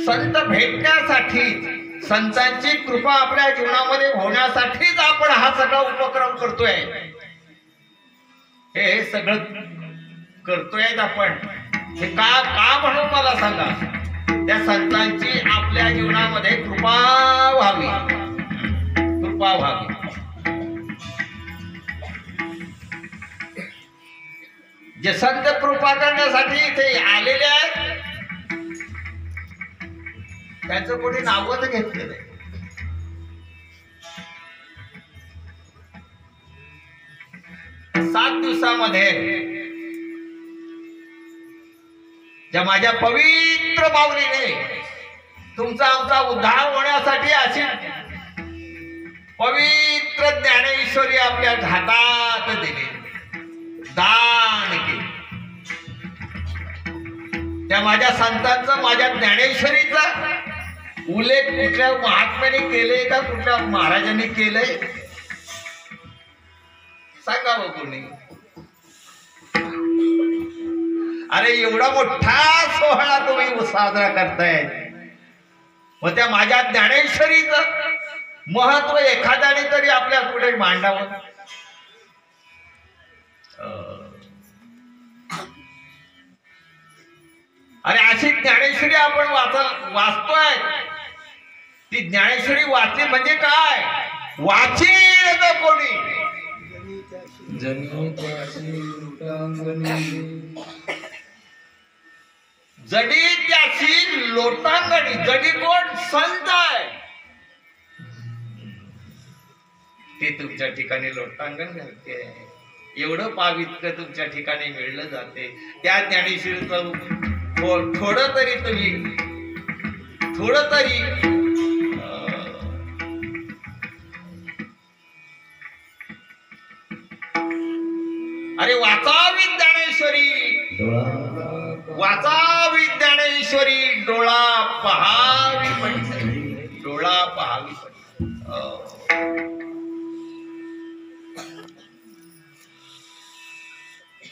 संत भेटण्यासाठी संतांची कृपा आपल्या जीवनामध्ये होण्यासाठीच आपण हा सगळा उपक्रम करतोय. हे सगळं करतोय आपण हे का म्हणून मला सांगा. त्या संतांची आपल्या जीवनामध्ये कृपा व्हावी, कृपा व्हावी. जे संत कृपा करण्यासाठी इथे आलेले आहेत त्यांचं कोणी नावच घेतलं नाही. 7 दिवसामध्ये ज्या माझ्या पवित्र माऊलीने तुमचा आमचा उद्धार होण्यासाठी अशी पवित्र ज्ञानेश्वरी आपल्या हातात दिली, दान केली. त्या माझ्या संतांचा माझ्या ज्ञानेश्वरीचा उल्लेख कुठल्या महात्म्याने केले का कुठल्या महाराजांनी केलंय सांगा बघ कोणी. अरे एवढा मोठा सोहळा तुम्ही साजरा करताय मग त्या माझ्या ज्ञानेश्वरीचं महत्व एखाद्याने तरी आपल्या पुढे मांडावं. अरे अशी ज्ञानेश्वरी आपण वाचतोय. ती ज्ञानेश्वरी वाचली म्हणजे काय वाचील कोणी जडी त्याची लोटांगणी. जडी कोण संत आहे ते तुमच्या ठिकाणी लोटांगण घालते. एवढं पावित्र्य तुमच्या ठिकाणी मिळलं जाते. त्या ज्ञानेश्वरीचं थोडं तरी तुम्ही थोडं तरी अरे वाचावी ज्ञानेश्वरी, वाचावी ज्ञानेश्वरी, डोळा पहावी पंढरी, डोळा पहावी पंढरी.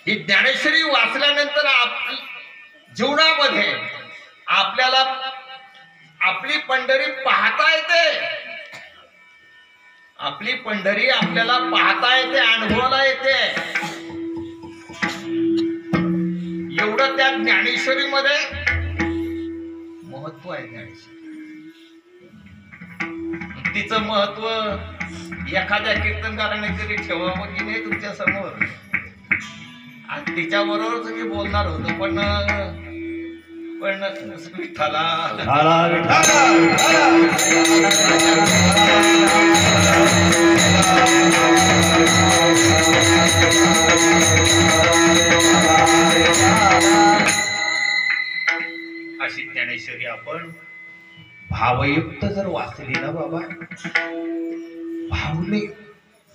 ही ज्ञानेश्वरी वाचल्यानंतर जीवनामध्ये आपल्याला आपली पंढरी पाहता येते. आपली पंढरी आपल्याला पाहता येते, अनुभवाला येते. एवढं त्या ज्ञानेश्वरीमध्ये महत्व आहे. ज्ञानेश्वरी तिचं महत्व एखाद्या कीर्तनकाराने तरी ठेवावं की नाही तुमच्या समोर. आणि तिच्याबरोबर तुम्ही बोलणार होतो पण विठ्ठला अशी ज्ञानेश्वरी आपण भावयुक्त जर वाचली ना बाबा,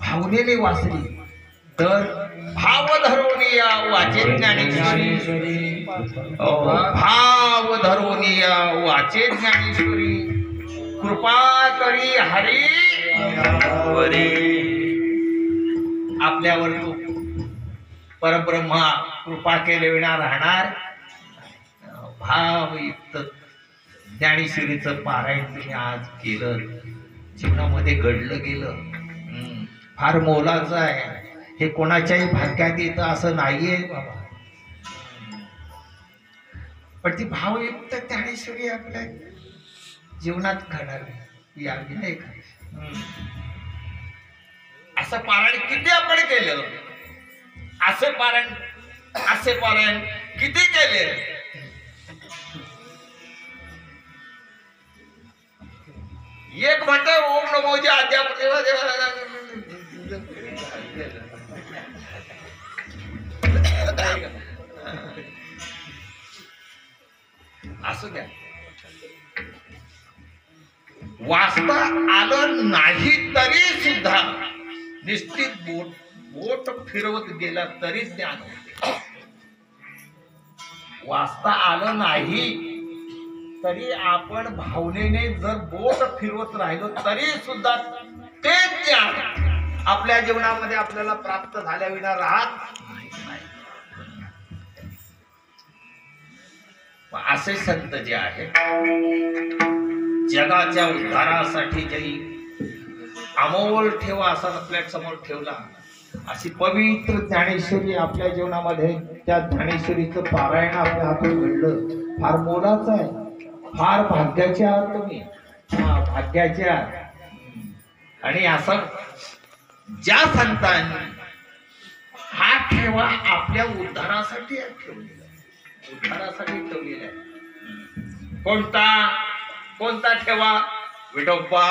भावनेने वाचली तर भाव धरून या वाचे ज्ञानेश्वरी, भाव धरून या वाचे ज्ञानेश्वरी, कृपा करी हरी आपल्यावर तू परब्रह्मा कृपा केल्याविना राहणार. भावयुक्त ज्ञानेश्वरीचं पारायण तुम्ही आज केलं, जीवनामध्ये घडलं गेलं. फार मोलाचं आहे. हे कोणाच्याही भाग्यात येतं असं नाहीये बाबा. पण ती भावयुक्त ज्ञानेश्वरी आपल्या जीवनात घडावी यावी नाही का. असं पारायण किती आपण केलं, असे पारायण किती केले. एक म्हणतो ओम नमोजी अध्याप असू द्या. वाचता आलं नाही तरी सुद्धा निश्चित बोट फिरवत गेला तरी ज्ञान होते. वाचता आलं नाही तरी आपण भावनेने जर बोट फिरवत राहिलो तरी सुद्धा ते ज्ञान. आपल्या जीवनामध्ये आपल्याला प्राप्त झाल्याविना राहत नाही. असे संत जे आहेत जगाच्या उद्धारासाठी ज्यांनी अमोल ठेवा असा आपल्या समोर ठेवला, अशी पवित्र ज्ञानेश्वरी आपल्या जीवनामध्ये, त्या ज्ञानेश्वरीचं पारायण आपल्या हातून घडलं, फार मोलाचं आहे. फार भाग्याचे आहात तुम्ही, भाग्याचे आहात. आणि असं ज्या संतांनी हा ठेवा आपल्या उद्धारासाठी ठेवलेला आहे, उद्धारासाठी ठेवलेला आहे. कोणता कोणता ठेवा? विठोबा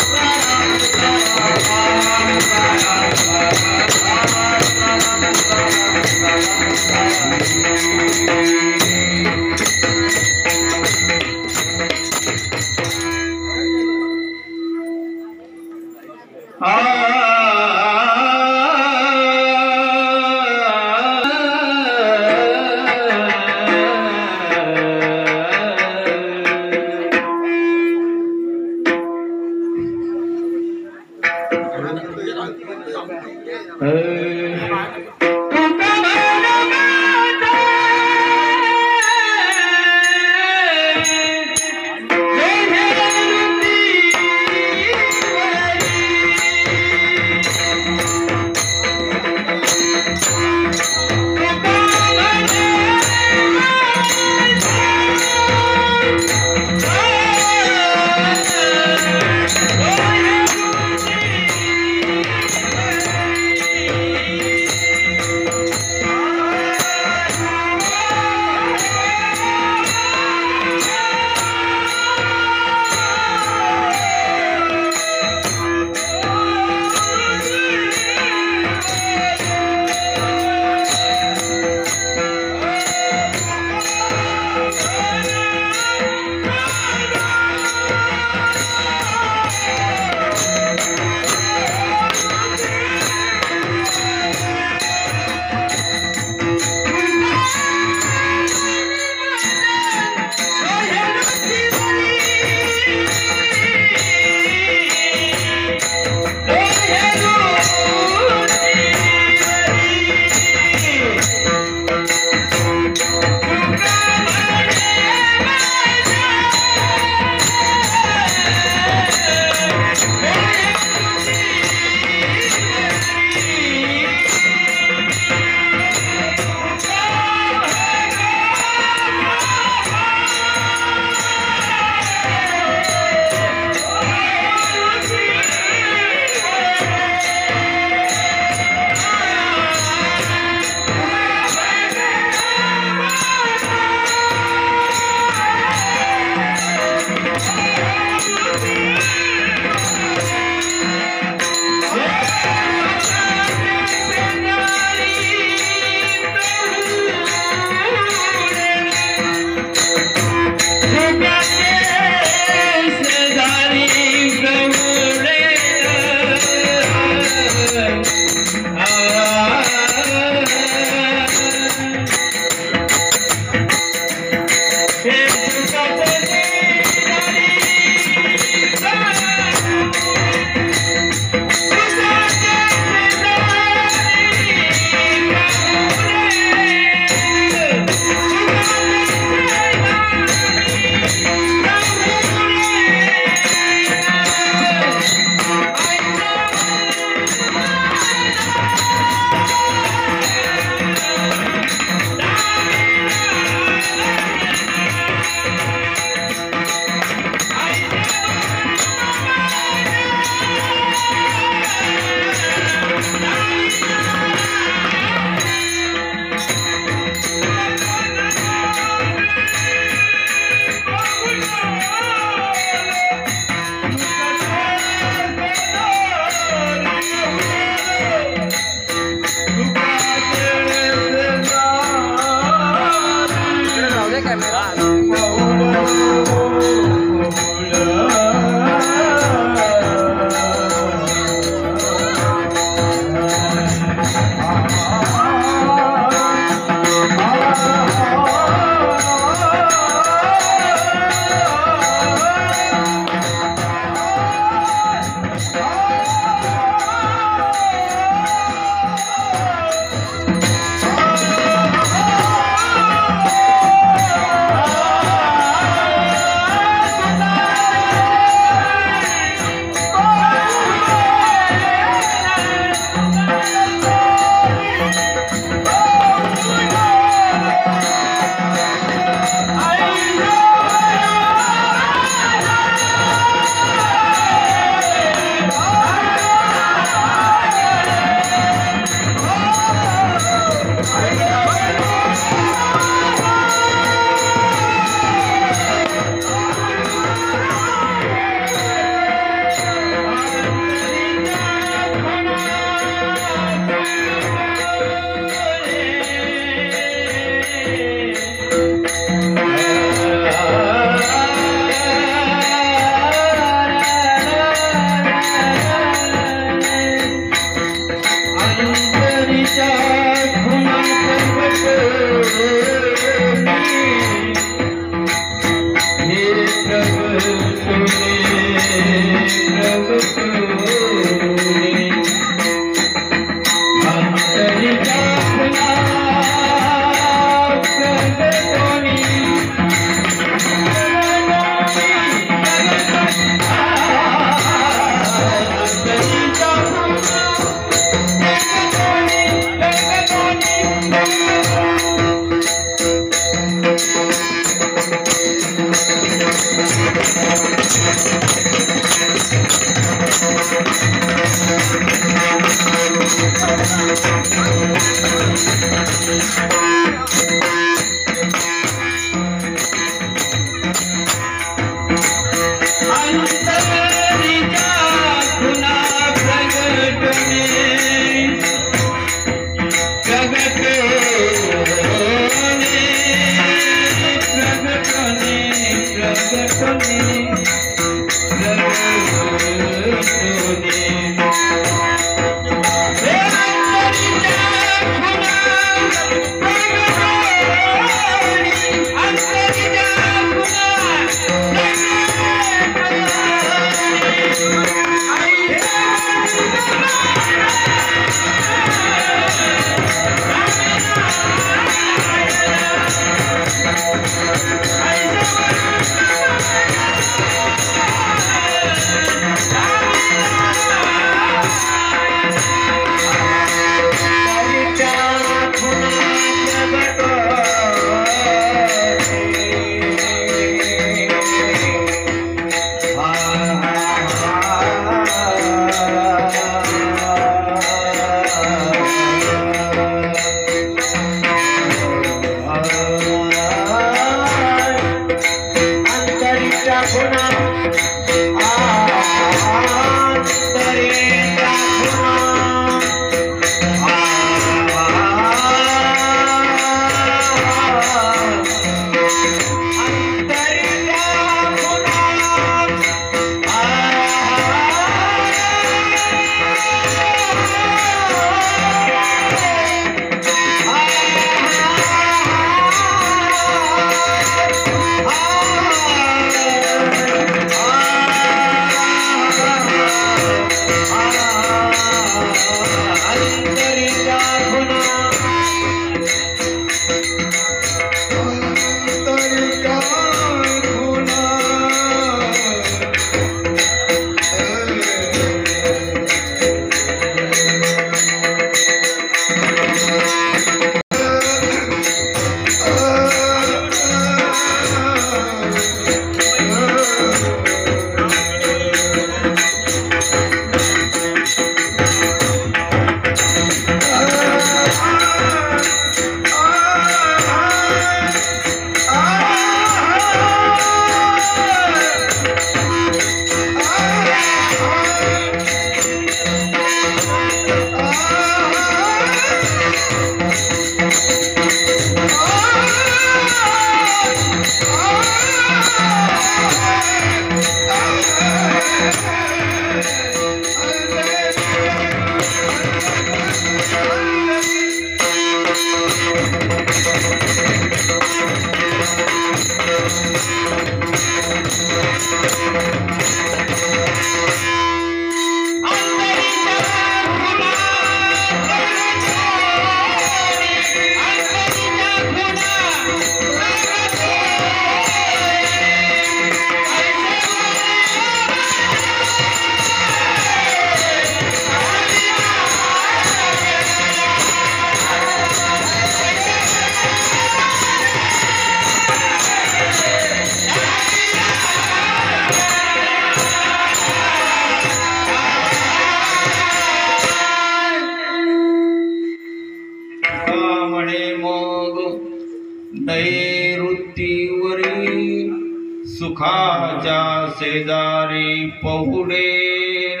सुखाच्या शेजारी पहुडेन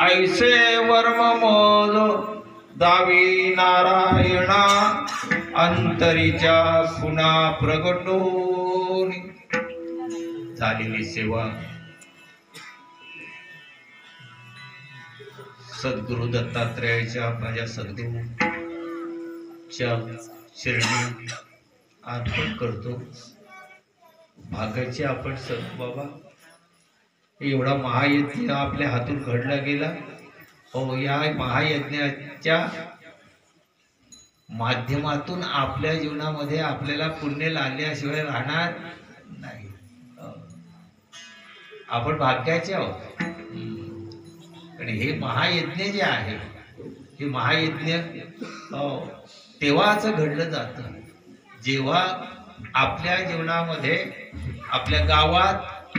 ऐसे वर्म मोद दावी नारायणा अंतरीच्या खुना प्रगटून झालेली सेवा सद्गुरु दत्तात्रेयाच्या माझ्या सद्गुरूच्या चरणी अर्पण करतो. भागाचे आपण बाबा एवढा महायज्ञ आपल्या हातून घडला गेला. हो, या महायज्ञाच्या माध्यमातून आपल्या जीवनामध्ये आपल्याला पुण्य लादल्याशिवाय राहणार नाही. आपण भाग्याचे आहोत. आणि हे महायज्ञ जे आहे हे महायज्ञ तेव्हाच घडलं जातं जेव्हा आपल्या जीवनामध्ये आपल्या गावात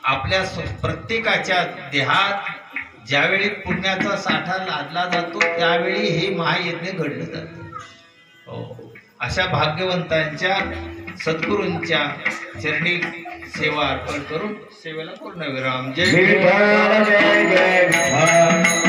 आपल्या प्रत्येकाच्या देहात ज्यावेळी पुण्याचा साठा लादला जातो त्यावेळी हे महायज्ञ घडलं जातं. हो, अशा भाग्यवंतांच्या सद्गुरूंच्या चरणी सेवा अर्पण करून सेवेला पूर्ण विराम. जय विठ्ठल जय जय विठ्ठल